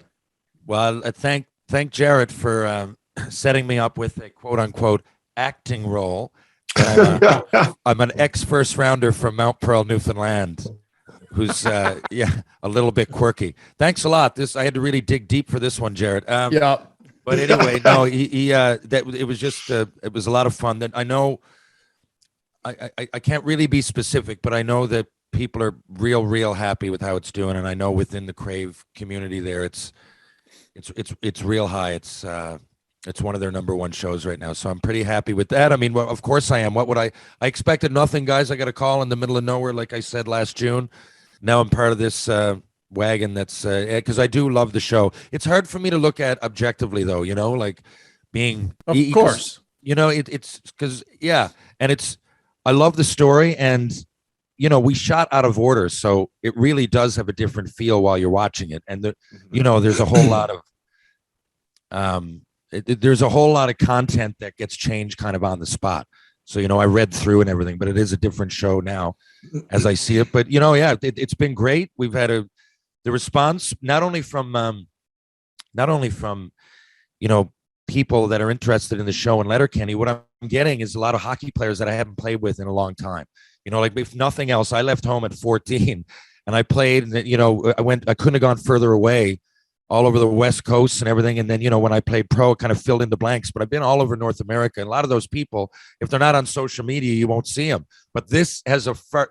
Speaker 4: Well, thank Jared for setting me up with a quote unquote acting role. I'm an ex-first rounder from Mount Pearl, Newfoundland, who's a little bit quirky. Thanks a lot. I had to really dig deep for this one, Jared.
Speaker 2: Yeah.
Speaker 4: But anyway, no, it was a lot of fun. That I know, I can't really be specific, but I know that people are real happy with how it's doing, and I know within the Crave community there, it's real high. It's one of their number 1 shows right now, so I'm pretty happy with that. I mean, well, of course I am. What would I expected nothing, guys. I got a call in the middle of nowhere, like I said last June. Now I'm part of this wagon that's because I do love the show. It's hard for me to look at objectively though, like being
Speaker 2: of course,
Speaker 4: it's because and it's I love the story, and we shot out of order, so it really does have a different feel while you're watching it, and there's a whole lot of there's a whole lot of content that gets changed kind of on the spot. So, I read through and everything, but it is a different show now as I see it. But, it's been great. We've had the response, not only from people that are interested in the show in Letterkenny. What I'm getting is a lot of hockey players that I haven't played with in a long time. Like if nothing else, I left home at 14 and I played, and I couldn't have gone further away, all over the West Coast and everything. And then, when I played pro, it kind of filled in the blanks, but I've been all over North America. And a lot of those people, if they're not on social media, you won't see them. But this has a far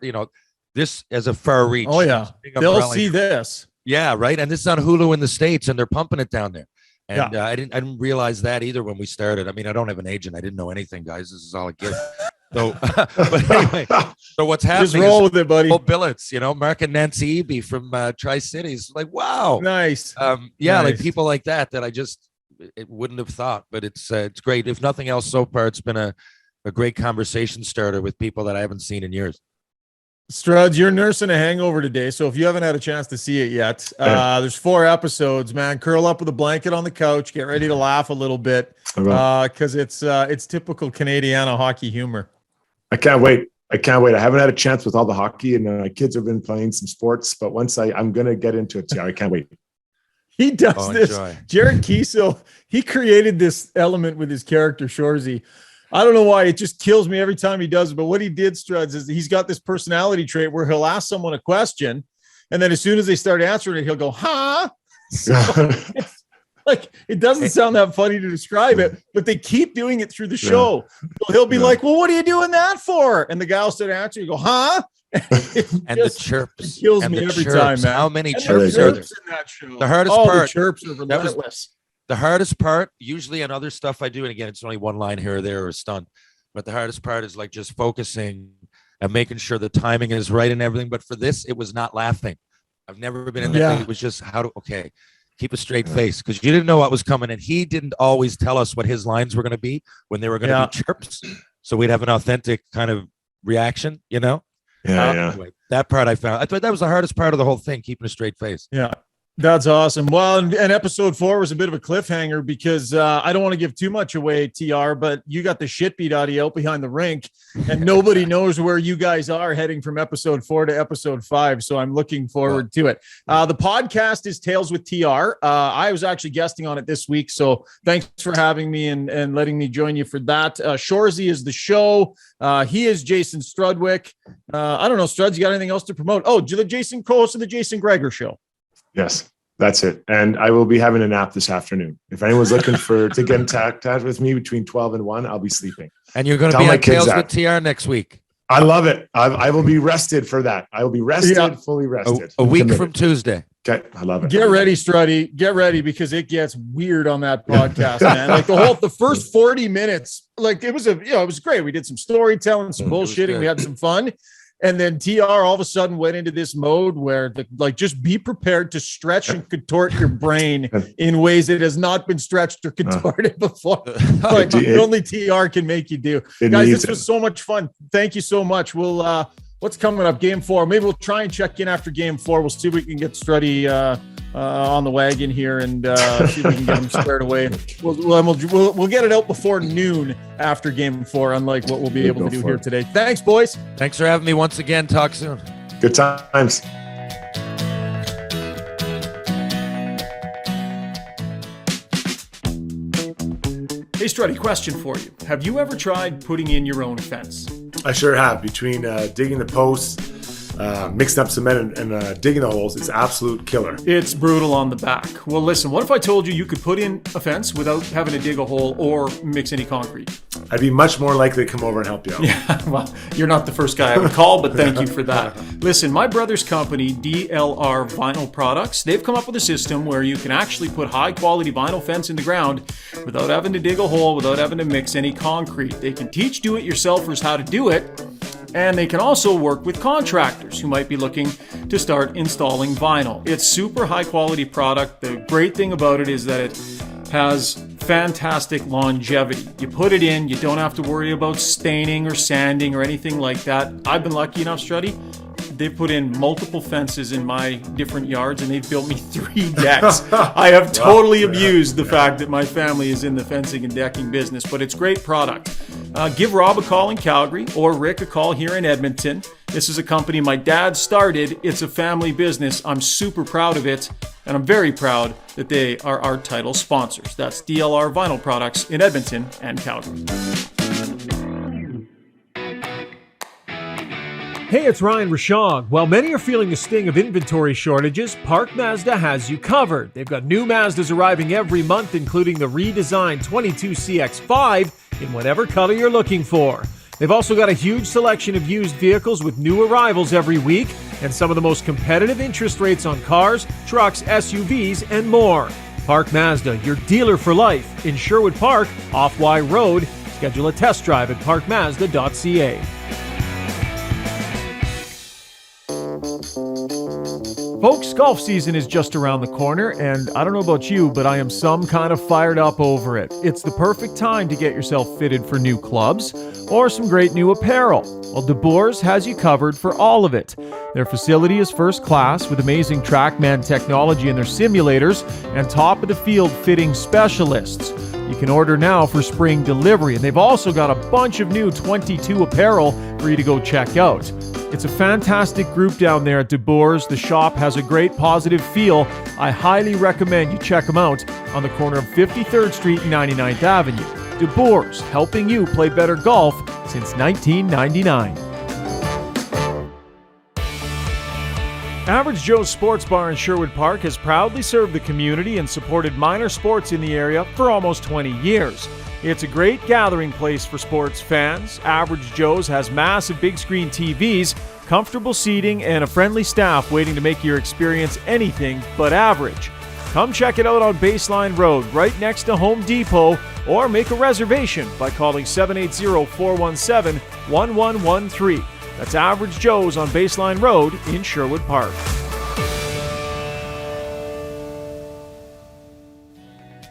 Speaker 4: reach.
Speaker 2: Oh yeah. They'll see this.
Speaker 4: Yeah. Right. And this is on Hulu in the States, and they're pumping it down there. And I didn't realize that either when we started. I mean, I don't have an agent. I didn't know anything, guys. This is all a gift. So, but anyway, so what's happening?
Speaker 2: Just roll with it, buddy.
Speaker 4: Billets, Mark and Nancy Eby from Tri-Cities, like wow,
Speaker 2: nice.
Speaker 4: Nice. Like people like that I just wouldn't have thought. But it's great. If nothing else, so far it's been a great conversation starter with people that I haven't seen in years.
Speaker 2: Struds, you're nursing a hangover today, so if you haven't had a chance to see it yet, there's 4 episodes, man. Curl up with a blanket on the couch, get ready to laugh a little bit, because it's typical Canadiana hockey humor.
Speaker 3: I can't wait. I haven't had a chance with all the hockey, and my kids have been playing some sports, but once I'm going to get into it, I can't wait.
Speaker 2: He does this.
Speaker 4: Enjoy.
Speaker 2: Jared Kiesel, he created this element with his character, Shoresy. I don't know why, it just kills me every time he does it. But what he did, Struds, is he's got this personality trait where he'll ask someone a question, and then as soon as they start answering it, he'll go, huh? So it's like, it doesn't sound that funny to describe it, but they keep doing it through the show. So he'll be like, well, what are you doing that for? And the guy will start answering, you go, huh?
Speaker 4: And the chirps.
Speaker 2: It kills me every time, man.
Speaker 4: How many chirps are there?
Speaker 2: In that show.
Speaker 4: The hardest part.
Speaker 2: The chirps are relentless.
Speaker 4: The hardest part, usually on other stuff I do, and again, it's only one line here or there or a stunt, but the hardest part is like just focusing and making sure the timing is right and everything. But for this, it was not laughing. I've never been in there.
Speaker 2: Yeah.
Speaker 4: It was just keep a straight face, because you didn't know what was coming. And he didn't always tell us what his lines were going to be when they were going to be chirps. So we'd have an authentic kind of reaction, Anyway, that part I thought that was the hardest part of the whole thing, keeping a straight face.
Speaker 2: Yeah. That's awesome. Well, and episode 4 was a bit of a cliffhanger because I don't want to give too much away, TR, but you got the shit beat out of you out behind the rink, and nobody knows where you guys are heading from episode 4 to episode 5. So I'm looking forward to it. The podcast is Tales with TR. I was actually guesting on it this week, so thanks for having me and letting me join you for that. Shoresy is the show. He is Jason Strudwick. I don't know, Struds, you got anything else to promote? Oh, the Jason co-host of the Jason Greger Show.
Speaker 3: Yes, that's it. And I will be having a nap this afternoon. If anyone's looking to get in touch with me between 12 and 1, I'll be sleeping.
Speaker 4: And you're going to be on Tales with TR next week.
Speaker 3: I love it. I will be rested for that. I will be rested, fully rested.
Speaker 4: A week from Tuesday.
Speaker 3: Okay, I love it.
Speaker 2: Get ready, Struddy. Get ready because it gets weird on that podcast, man. Like the first 40 minutes, like it was great. We did some storytelling, some bullshitting. We had some fun. And then TR all of a sudden went into this mode where just be prepared to stretch and contort your brain in ways that has not been stretched or contorted before. Like only TR can make you do. Guys, this was so much fun. Thank you so much. We'll what's coming up? Game 4. Maybe we'll try and check in after game 4. We'll see if we can get Struddy on the wagon here and see if we can get him squared away. We'll get it out before noon after game 4, unlike what we'll be able to do here today. Thanks, boys.
Speaker 4: Thanks for having me once again. Talk soon.
Speaker 3: Good times.
Speaker 2: Hey, Struddy, question for you. Have you ever tried putting in your own fence?
Speaker 3: I sure have. Between digging the posts, mixing up cement and digging the holes, it's absolute killer.
Speaker 2: It's brutal on the back. Well, listen, what if I told you you could put in a fence without having to dig a hole or mix any concrete?
Speaker 3: I'd be much more likely to come over and help you out.
Speaker 2: Yeah, well, you're not the first guy I would call, but thank you for that. Listen, my brother's company, DLR Vinyl Products, they've come up with a system where you can actually put high-quality vinyl fence in the ground without having to dig a hole, without having to mix any concrete. They can teach do-it-yourselfers how to do it, and they can also work with contractors who might be looking to start installing vinyl. It's super high-quality product. The great thing about it is that it has fantastic longevity. You put it in, you don't have to worry about staining or sanding or anything like that. I've been lucky enough, Struddy. They've put in multiple fences in my different yards and they've built me 3 decks. I have totally abused the fact that my family is in the fencing and decking business, but it's great product. Give Rob a call in Calgary or Rick a call here in Edmonton. This is a company my dad started. It's a family business. I'm super proud of it, and I'm very proud that they are our title sponsors. That's DLR Vinyl Products in Edmonton and Calgary. Hey, it's Ryan Rishaug. While many are feeling the sting of inventory shortages, Park Mazda has you covered. They've got new Mazdas arriving every month, including the redesigned 22CX5 in whatever color you're looking for. They've also got a huge selection of used vehicles with new arrivals every week and some of the most competitive interest rates on cars, trucks, SUVs, and more. Park Mazda, your dealer for life in Sherwood Park, off Y Road. Schedule a test drive at parkmazda.ca. Folks, golf season is just around the corner, and I don't know about you, but I am some kind of fired up over it. It's the perfect time to get yourself fitted for new clubs or some great new apparel. Well, DeBoers has you covered for all of it. Their facility is first class with amazing TrackMan technology in their simulators and top-of-the-field fitting specialists. You can order now for spring delivery, and they've also got a bunch of new 22 apparel for you to go check out. It's a fantastic group down there at DeBoers. The shop has a great positive feel. I highly recommend you check them out on the corner of 53rd Street and 99th Avenue. DeBoers, helping you play better golf since 1999. Average Joe's Sports Bar in Sherwood Park has proudly served the community and supported minor sports in the area for almost 20 years. It's a great gathering place for sports fans. Average Joe's has massive big screen TVs, comfortable seating, and a friendly staff waiting to make your experience anything but average. Come check it out on Baseline Road, right next to Home Depot, or make a reservation by calling 780-417-1113. That's Average Joe's on Baseline Road in Sherwood Park.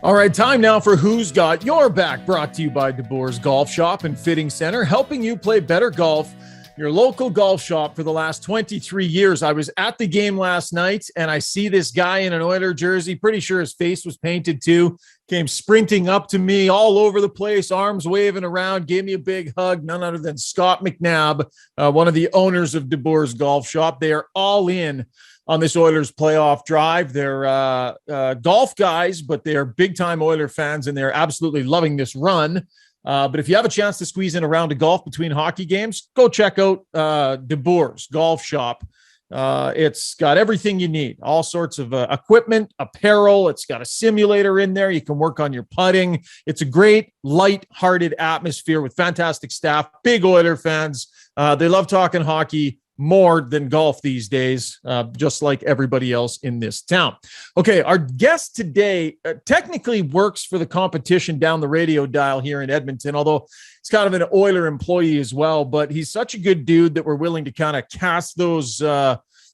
Speaker 2: All right, time now for Who's Got Your Back, brought to you by DeBoers Golf Shop and Fitting Center, helping you play better golf Your local golf shop for the last 23 years. I was at the game last night and I see this guy in an Oiler jersey. Pretty sure his face was painted too. Came sprinting up to me all over the place, arms waving around, gave me a big hug. None other than Scott McNabb, one of the owners of De Boer's Golf Shop. They are all in on this Oilers playoff drive. They're golf guys, but they are big-time Oiler fans, and they're absolutely loving this run. But if you have a chance to squeeze in a round of golf between hockey games, go check out De Boer's Golf Shop. It's got everything you need, all sorts of equipment, apparel. It's got a simulator in there. You can work on your putting. It's a great, light-hearted atmosphere with fantastic staff, big Oiler fans. They love talking hockey more than golf these days, just like everybody else in this town. Okay, our guest today technically works for the competition down the radio dial here in Edmonton, although he's kind of an Oiler employee as well, but he's such a good dude that we're willing to kind of cast those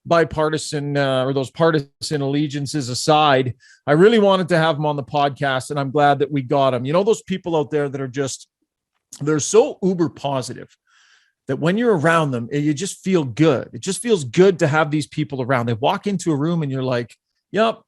Speaker 2: bipartisan or those partisan allegiances aside. I really wanted to have him on the podcast, and I'm glad that we got him. You know, those people out there that are just, they're so uber positive that when you're around them, you just feel good. It just feels good to have these people around. They walk into a room and you're like, yep,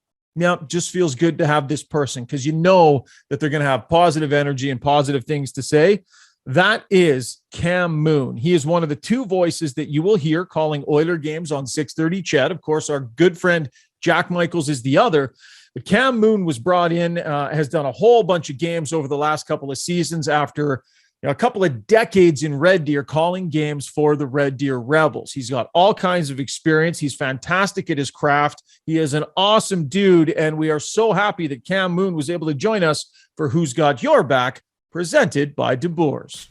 Speaker 2: just feels good to have this person, because you know that they're going to have positive energy and positive things to say. That is Cam Moon. He is one of the two voices that you will hear calling Oiler games on 630 Ched. Of course, our good friend Jack Michaels is the other. But Cam Moon was brought in, has done a whole bunch of games over the last couple of seasons after a couple of decades in Red Deer calling games for the Red Deer Rebels. He's got all kinds of experience. He's fantastic at his craft. He is an awesome dude, and we are so happy that Cam Moon was able to join us for Who's Got Your Back, presented by De Boer's.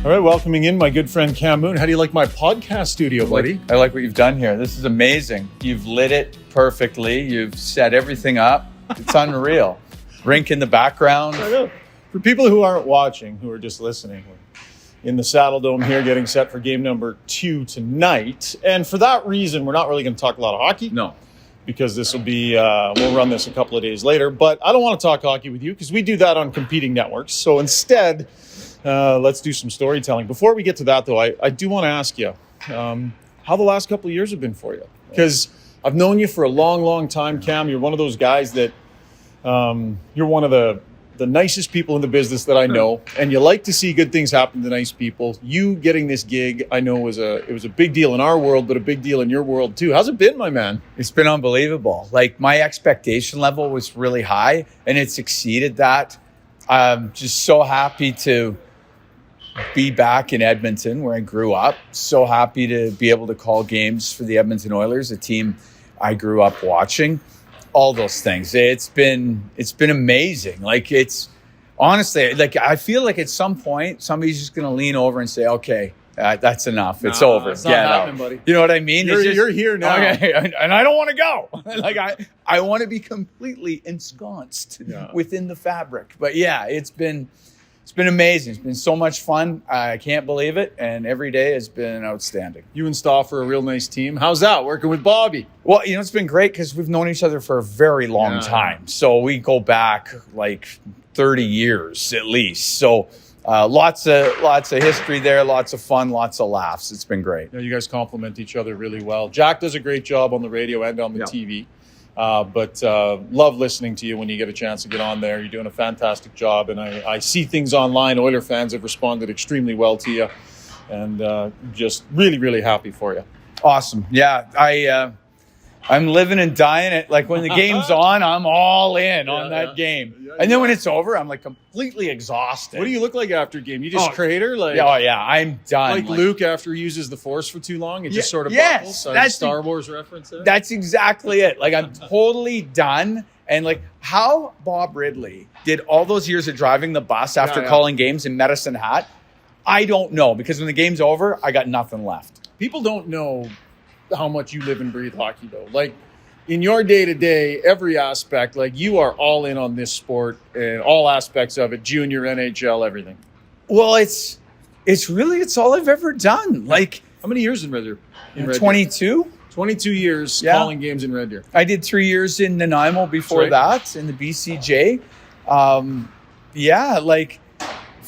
Speaker 2: All right, welcoming in my good friend Cam Moon. How do you like my podcast studio, buddy?
Speaker 11: I like what you've done here. This is amazing. You've lit it perfectly. You've set everything up. It's unreal. Rink in the background.
Speaker 2: I know. For people who aren't watching, who are just listening, we're in the Saddle Dome here getting set for game number 2 tonight. And for that reason, we're not really going to talk a lot of hockey.
Speaker 11: No.
Speaker 2: Because this will be, we'll run this a couple of days later. But I don't want to talk hockey with you because we do that on competing networks. So instead, let's do some storytelling. Before we get to that, though, I do want to ask you how the last couple of years have been for you. Because I've known you for a long, long time, Cam. You're one of those guys that you're one of the nicest people in the business that I know, and you like to see good things happen to nice people. You getting this gig, I know it was a big deal in our world, but a big deal in your world too. How's it been, my man?
Speaker 11: It's been unbelievable. Like, my expectation level was really high, and it's exceeded that. I'm just so happy to be back in Edmonton, where I grew up. So happy to be able to call games for the Edmonton Oilers, a team I grew up watching. All those things. It's been amazing. Like, it's honestly, like, I feel like at some point somebody's just going to lean over and say, okay, that's enough. It's over.
Speaker 2: It's not happening, buddy.
Speaker 11: You know what I mean?
Speaker 2: You're here now.
Speaker 11: Okay, and I don't want to go. Like, I want to be completely ensconced within the fabric. But yeah, it's been amazing. It's been so much fun. I can't believe it. And every day has been outstanding.
Speaker 2: You and Staff are a real nice team. How's that working with Bobby?
Speaker 11: Well, it's been great because we've known each other for a very long time. So we go back like 30 years at least. So lots of history there, lots of fun, lots of laughs. It's been great.
Speaker 2: You guys complement each other really well. Jack does a great job on the radio and on the TV. But love listening to you when you get a chance to get on there. You're doing a fantastic job, and I see things online. Oiler fans have responded extremely well to you, and just really, really happy for you.
Speaker 11: Awesome. Yeah, I'm living and dying it. Like, when the game's on, I'm all in on that game. And then when it's over, I'm like completely exhausted.
Speaker 2: What do you look like after a game? You just crater? Like,
Speaker 11: I'm done.
Speaker 2: Like Luke after he uses the Force for too long, it just sort of buckles. That's Star Wars reference there.
Speaker 11: That's exactly it. Like, I'm totally done. And like, how Bob Ridley did all those years of driving the bus after calling games in Medicine Hat, I don't know. Because when the game's over, I got nothing left.
Speaker 2: People don't know how much you live and breathe hockey, though. Like, in your day-to-day, every aspect, like, you are all in on this sport and all aspects of it, junior, NHL, everything.
Speaker 11: Well, it's all I've ever done. Like,
Speaker 2: how many years in Red Deer?
Speaker 11: 22.
Speaker 2: 22 years calling games in Red Deer.
Speaker 11: I did 3 years in Nanaimo before that in the BCJ. Like,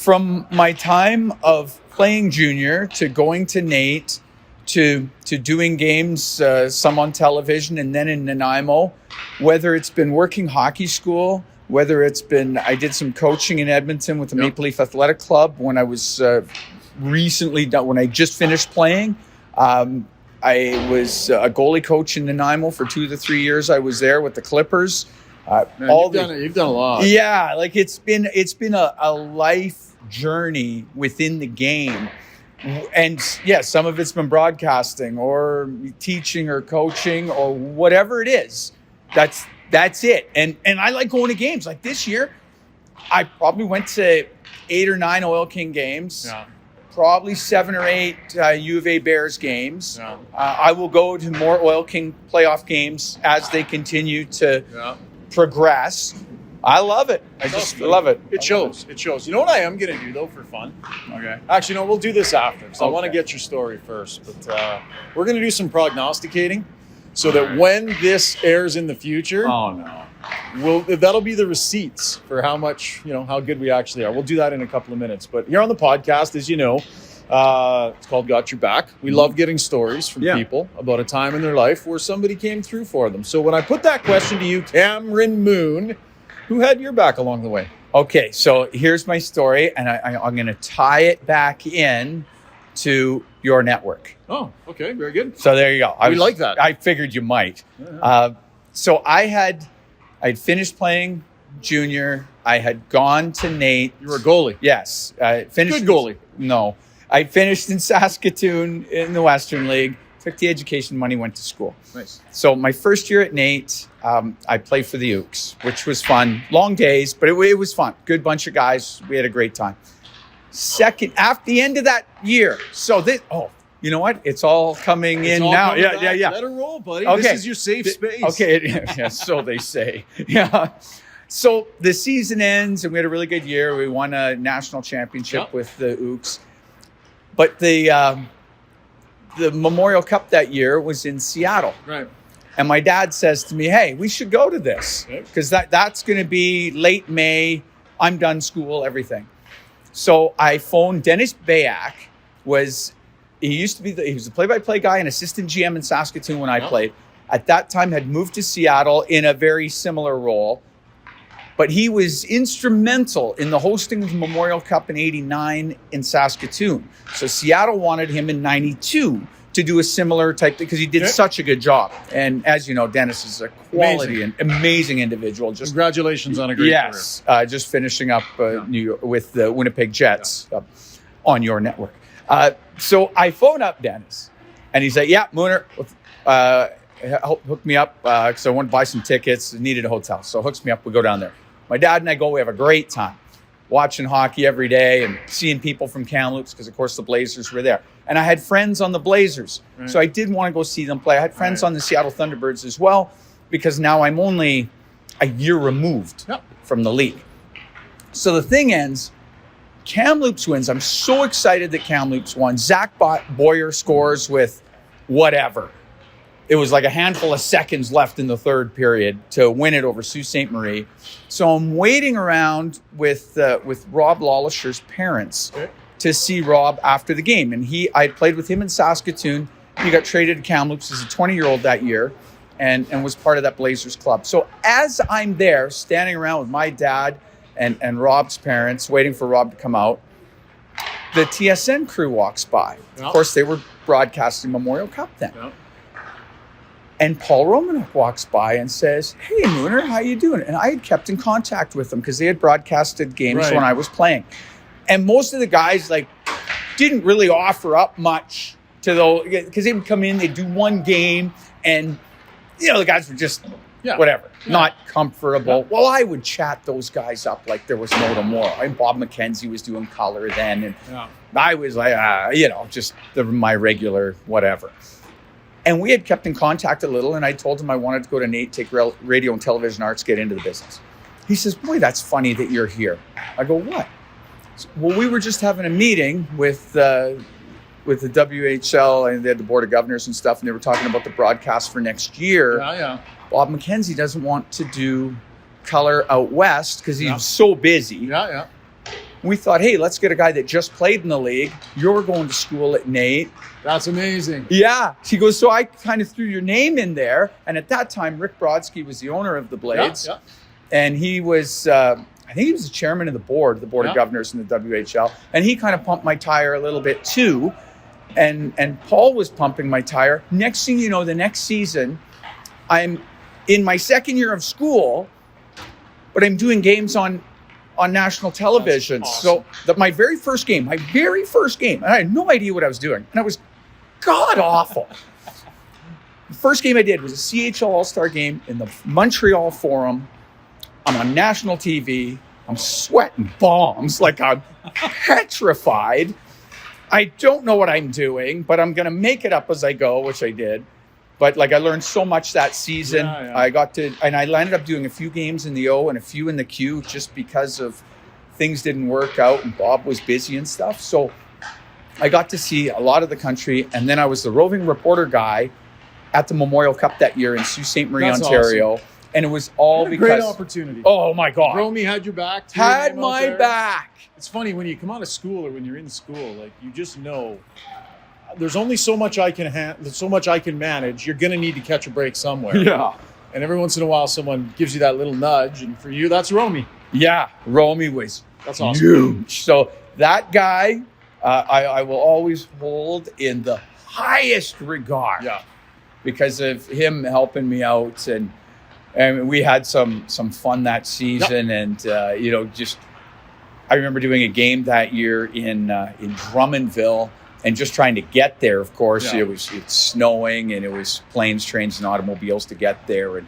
Speaker 11: from my time of playing junior to going to Nate to doing games, some on television and then in Nanaimo, whether it's been working hockey school, whether it's been, I did some coaching in Edmonton with the Maple Leaf Athletic Club when I was recently done, when I just finished playing. I was a goalie coach in Nanaimo for 2 to 3 years. I was there with the Clippers.
Speaker 2: Man, you've done a lot.
Speaker 11: Yeah, like it's been a life journey within the game. And yeah, some of it's been broadcasting or teaching or coaching or whatever it is. That's it. And I like going to games. Like this year, I probably went to 8 or 9 Oil King games.
Speaker 2: Yeah.
Speaker 11: Probably 7 or 8 U of A Bears games.
Speaker 2: Yeah.
Speaker 11: I will go to more Oil King playoff games as they continue to progress. I love it. I just love it.
Speaker 2: It shows. It shows. You know what I am going to do, though, for fun?
Speaker 11: Okay.
Speaker 2: Actually, no, we'll do this after. So I want to get your story first. But we're going to do some prognosticating so that when this airs in the future, that'll be the receipts for how much, how good we actually are. We'll do that in a couple of minutes. But here on the podcast, as you know, it's called Got Your Back. We love getting stories from people about a time in their life where somebody came through for them. So when I put that question to you, Cameron Moon, who had your back along the way?
Speaker 11: Okay, so here's my story, and I'm going to tie it back in to your network.
Speaker 2: Oh, okay, very good.
Speaker 11: So there you go.
Speaker 2: We like that.
Speaker 11: I figured you might. So I'd finished playing junior. I had gone to Nate.
Speaker 2: You were a goalie.
Speaker 11: Yes. I finished.
Speaker 2: Good goalie.
Speaker 11: No. I finished in Saskatoon in the Western League. Took the education money, went to school.
Speaker 2: Nice.
Speaker 11: So my first year at Nate, I played for the Ukes, which was fun. Long days, but it was fun. Good bunch of guys. We had a great time. After the end of that year, you know what? It's all coming in now. Yeah.
Speaker 2: Let her roll, buddy.
Speaker 11: Okay.
Speaker 2: This is your safe space.
Speaker 11: Okay, yeah, so they say. Yeah. So the season ends, and we had a really good year. We won a national championship with the Ukes. But the Memorial Cup that year was in Seattle.
Speaker 2: Right.
Speaker 11: And my dad says to me, hey, we should go to this because that's going to be late May. I'm done school, everything. So I phoned Dennis Bayak. He was the play-by-play guy and assistant GM in Saskatoon when I played. At that time, had moved to Seattle in a very similar role. But he was instrumental in the hosting of the Memorial Cup in '89 in Saskatoon. So Seattle wanted him in '92 to do a similar type thing because he did such a good job. And as you know, Dennis is a quality and amazing individual. Just
Speaker 2: congratulations on a great
Speaker 11: career. Just finishing up New York with the Winnipeg Jets on your network. So I phone up Dennis, and he's like, "Yeah, Mooner, hook me up because I want to buy some tickets. Needed a hotel, so hooks me up. We go down there. My dad and I go. We have a great time, watching hockey every day and seeing people from Kamloops because, of course, the Blazers were there. And I had friends on the Blazers, so I did want to go see them play. I had friends on the Seattle Thunderbirds as well because now I'm only a year removed from the league. So the thing ends. Kamloops wins. I'm so excited that Kamloops won. Zach Boyer scores with whatever. It was like a handful of seconds left in the third period to win it over Sault Ste. Marie. So I'm waiting around with Rob Lawlisher's parents to see Rob after the game. And I played with him in Saskatoon. He got traded to Kamloops as a 20-year-old that year and was part of that Blazers club. So as I'm there, standing around with my dad and Rob's parents, waiting for Rob to come out, the TSN crew walks by. Of course, they were broadcasting Memorial Cup then. And Paul Romanuk walks by and says, "Hey, Mooner, how you doing?" And I had kept in contact with them because they had broadcasted games when I was playing. And most of the guys didn't really offer up much to those because they would come in, they'd do one game, and the guys were just not comfortable. Well, I would chat those guys up like there was no tomorrow. And Bob McKenzie was doing color then, and I was like, just my regular whatever. And we had kept in contact a little, and I told him I wanted to go to Nate, take radio and television arts, get into the business. He says, "Boy, that's funny that you're here." I go, "What?" Well, we were just having a meeting with the WHL, and they had the Board of Governors and stuff, and they were talking about the broadcast for next year. Bob McKenzie doesn't want to do color out west because he's so busy. We thought, hey, let's get a guy that just played in the league. You're going to school at Nate.
Speaker 2: That's amazing.
Speaker 11: Yeah. She goes, so I kind of threw your name in there. And at that time, Rick Brodsky was the owner of the Blades.
Speaker 2: Yeah.
Speaker 11: And he was, I think he was the chairman of the board of governors in the WHL. And he kind of pumped my tire a little bit too. And Paul was pumping my tire. Next thing you know, the next season, I'm in my second year of school, but I'm doing games on national television.
Speaker 2: Awesome.
Speaker 11: So my very first game, and I had no idea what I was doing. And I was god awful. The first game I did was a CHL All-Star game in the Montreal Forum. I'm on national TV. I'm sweating bombs like I'm petrified. I don't know what I'm doing, but I'm going to make it up as I go, which I did. But like I learned so much that season. I ended up doing a few games in the O and a few in the Q just because of things didn't work out and Bob was busy and stuff. So I got to see a lot of the country. And then I was the roving reporter guy at the Memorial Cup that year in Sault Ste. Marie, Ontario. Awesome. And it was all because...
Speaker 2: Great opportunity.
Speaker 11: Oh, my God.
Speaker 2: Romy had your back.
Speaker 11: Had my back.
Speaker 2: It's funny, when you come out of school or when you're in school, like you just know... There's only so much I can manage. You're going to need to catch a break somewhere.
Speaker 11: Yeah.
Speaker 2: And every once in a while, someone gives you that little nudge. And for you, that's Romy.
Speaker 11: Yeah. Romy was
Speaker 2: that's awesome.
Speaker 11: Huge. So that guy, I will always hold in the highest regard.
Speaker 2: Yeah.
Speaker 11: Because of him helping me out. And we had some fun that season. Yep. And, just I remember doing a game that year in Drummondville. And just trying to get there, of course, it's snowing and it was planes, trains, and automobiles to get there. And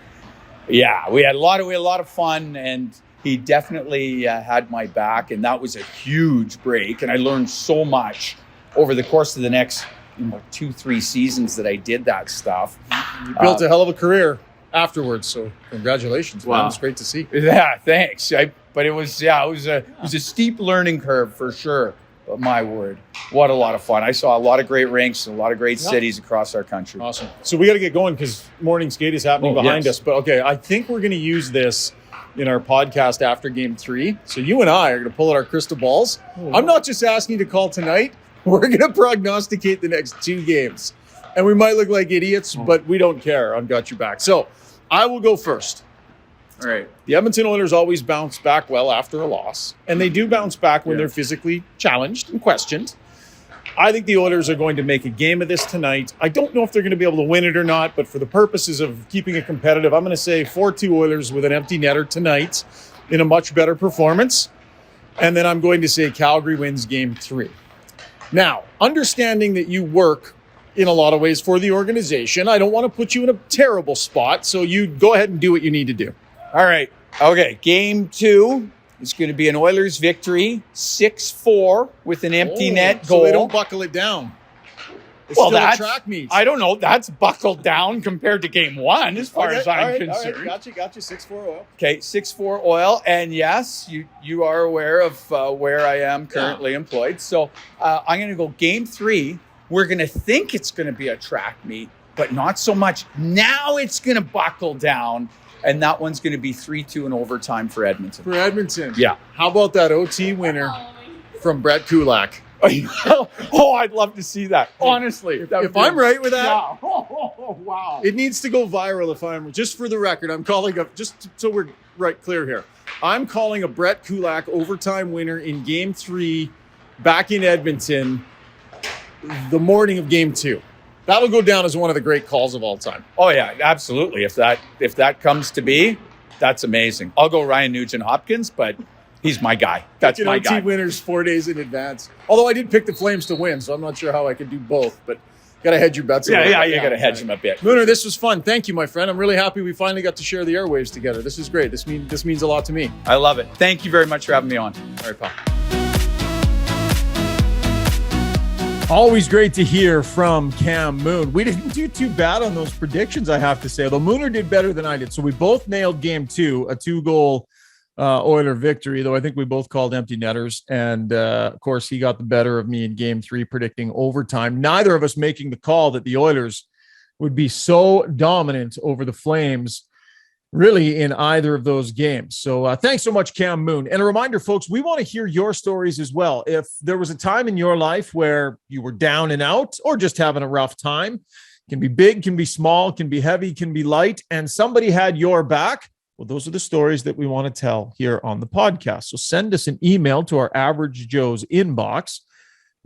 Speaker 11: we had a lot of fun, and he definitely had my back, and that was a huge break. And I learned so much over the course of the next 2-3 seasons that I did that stuff.
Speaker 2: You built a hell of a career afterwards, so congratulations, man. It's great to see.
Speaker 11: Yeah, thanks. But it was a steep learning curve for sure. But my word, what a lot of fun. I saw a lot of great rinks and a lot of great cities across our country.
Speaker 2: Awesome. So we got to get going because morning skate is happening behind us. But okay, I think we're going to use this in our podcast after game 3. So you and I are going to pull out our crystal balls. I'm not just asking you to call tonight. We're going to prognosticate the next 2 games. And we might look like idiots, but we don't care. I've got your back. So I will go first. All right. The Edmonton Oilers always bounce back well after a loss, and they do bounce back when they're physically challenged and questioned. I think the Oilers are going to make a game of this tonight. I don't know if they're going to be able to win it or not, but for the purposes of keeping it competitive, I'm going to say 4-2 Oilers with an empty netter tonight in a much better performance. And then I'm going to say Calgary wins game 3. Now, understanding that you work in a lot of ways for the organization, I don't want to put you in a terrible spot, so you go ahead and do what you need to do.
Speaker 11: All right. Okay. Game 2 is going to be an Oilers victory, 6-4 with an empty net goal.
Speaker 2: So they don't buckle it down. It's still a track meet.
Speaker 11: I don't know. That's buckled down compared to game 1 as far as I'm concerned.
Speaker 2: All right. Got you. 6-4 Oil.
Speaker 11: Okay. 6-4 Oil. And yes, you are aware of where I am currently employed. So I'm going to go game 3. We're going to think it's going to be a track meet, but not so much. Now it's going to buckle down. And that one's going to be 3-2 in overtime for Edmonton.
Speaker 2: For Edmonton?
Speaker 11: Yeah.
Speaker 2: How about that OT winner from Brett Kulak?
Speaker 11: Oh, I'd love to see that. Honestly.
Speaker 2: If I'm right with that.
Speaker 11: Yeah. Oh, wow.
Speaker 2: It needs to go viral if I'm... Just for the record, I'm calling up... Just so we're clear here. I'm calling a Brett Kulak overtime winner in Game 3 back in Edmonton the morning of Game 2. That'll go down as one of the great calls of all time.
Speaker 11: Oh, yeah, absolutely. If that comes to be, that's amazing. I'll go Ryan Nugent-Hopkins, but he's my guy. That's my guy.
Speaker 2: OT winners 4 days in advance. Although I did pick the Flames to win, so I'm not sure how I could do both, but got to hedge your bets.
Speaker 11: You got to hedge them a bit.
Speaker 2: Mooner, this was fun. Thank you, my friend. I'm really happy we finally got to share the airwaves together. This is great. This means a lot to me.
Speaker 11: I love it. Thank you very much for having me on.
Speaker 2: All right, pal. Always great to hear from Cam Moon. We didn't do too bad on those predictions, I have to say, although Mooner did better than I did. So we both nailed game 2, a 2-goal Oiler victory, though I think we both called empty netters. And of course, he got the better of me in game 3, predicting overtime. Neither of us making the call that the Oilers would be so dominant over the Flames really in either of those games. So thanks so much, Cam Moon. And a reminder, folks, we want to hear your stories as well. If there was a time in your life where you were down and out or just having a rough time, can be big, can be small, can be heavy, can be light, and somebody had your back, well, those are the stories that we want to tell here on the podcast. So send us an email to our Average Joe's inbox,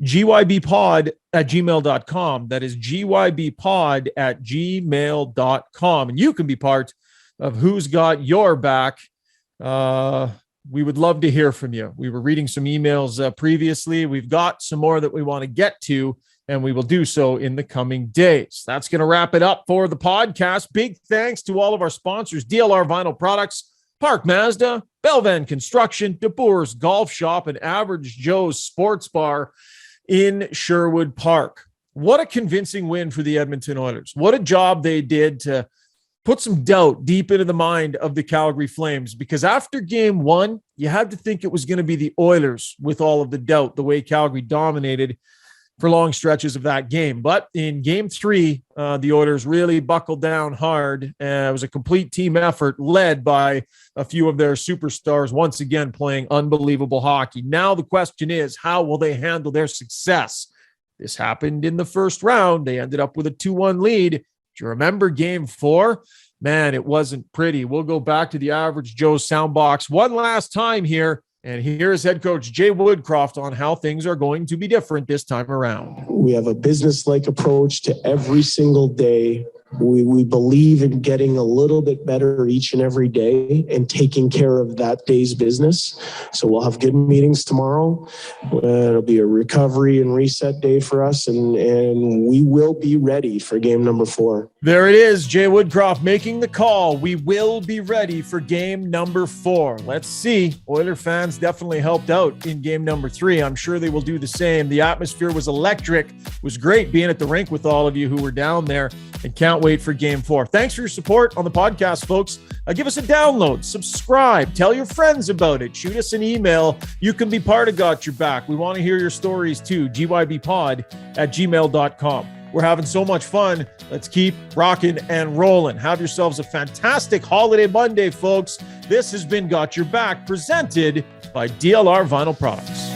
Speaker 2: gybpod@gmail.com. That is gybpod@gmail.com. And you can be part of Who's Got Your Back. We would love to hear from you. We were reading some emails previously. We've got some more that we want to get to, and we will do so in the coming days. That's going to wrap it up for the podcast. Big thanks to all of our sponsors, DLR Vinyl Products, Park Mazda, Belvan Construction, DeBoer's Golf Shop, and Average Joe's Sports Bar in Sherwood Park. What a convincing win for the Edmonton Oilers. What a job they did to put some doubt deep into the mind of the Calgary Flames, because after game one, you had to think it was going to be the Oilers with all of the doubt, the way Calgary dominated for long stretches of that game. But in game three, the Oilers really buckled down hard. It was a complete team effort led by a few of their superstars, once again playing unbelievable hockey. Now the question is, how will they handle their success? This happened in the first round. They ended up with a 2-1 lead. Do you remember game four? Man, it wasn't pretty. We'll go back to the Average Joe soundbox one last time here. And here's head coach Jay Woodcroft on how things are going to be different this time around.
Speaker 7: We have a business-like approach to every single day. We believe in getting a little bit better each and every day and taking care of that day's business. So we'll have good meetings tomorrow. It'll be a recovery and reset day for us, and we will be ready for game number 4.
Speaker 2: There it is, Jay Woodcroft making the call. We will be ready for game number 4. Let's see. Oiler fans definitely helped out in game number 3. I'm sure they will do the same. The atmosphere was electric. It was great being at the rink with all of you who were down there, and can't wait for game 4. Thanks for your support on the podcast, folks. Give us a download, subscribe, tell your friends about it, shoot us an email. You can be part of Got Your Back. We want to hear your stories too. gybpod@gmail.com. We're having so much fun. Let's keep rocking and rolling. Have yourselves a fantastic holiday Monday, folks. This has been Got Your Back, presented by DLR Vinyl Products.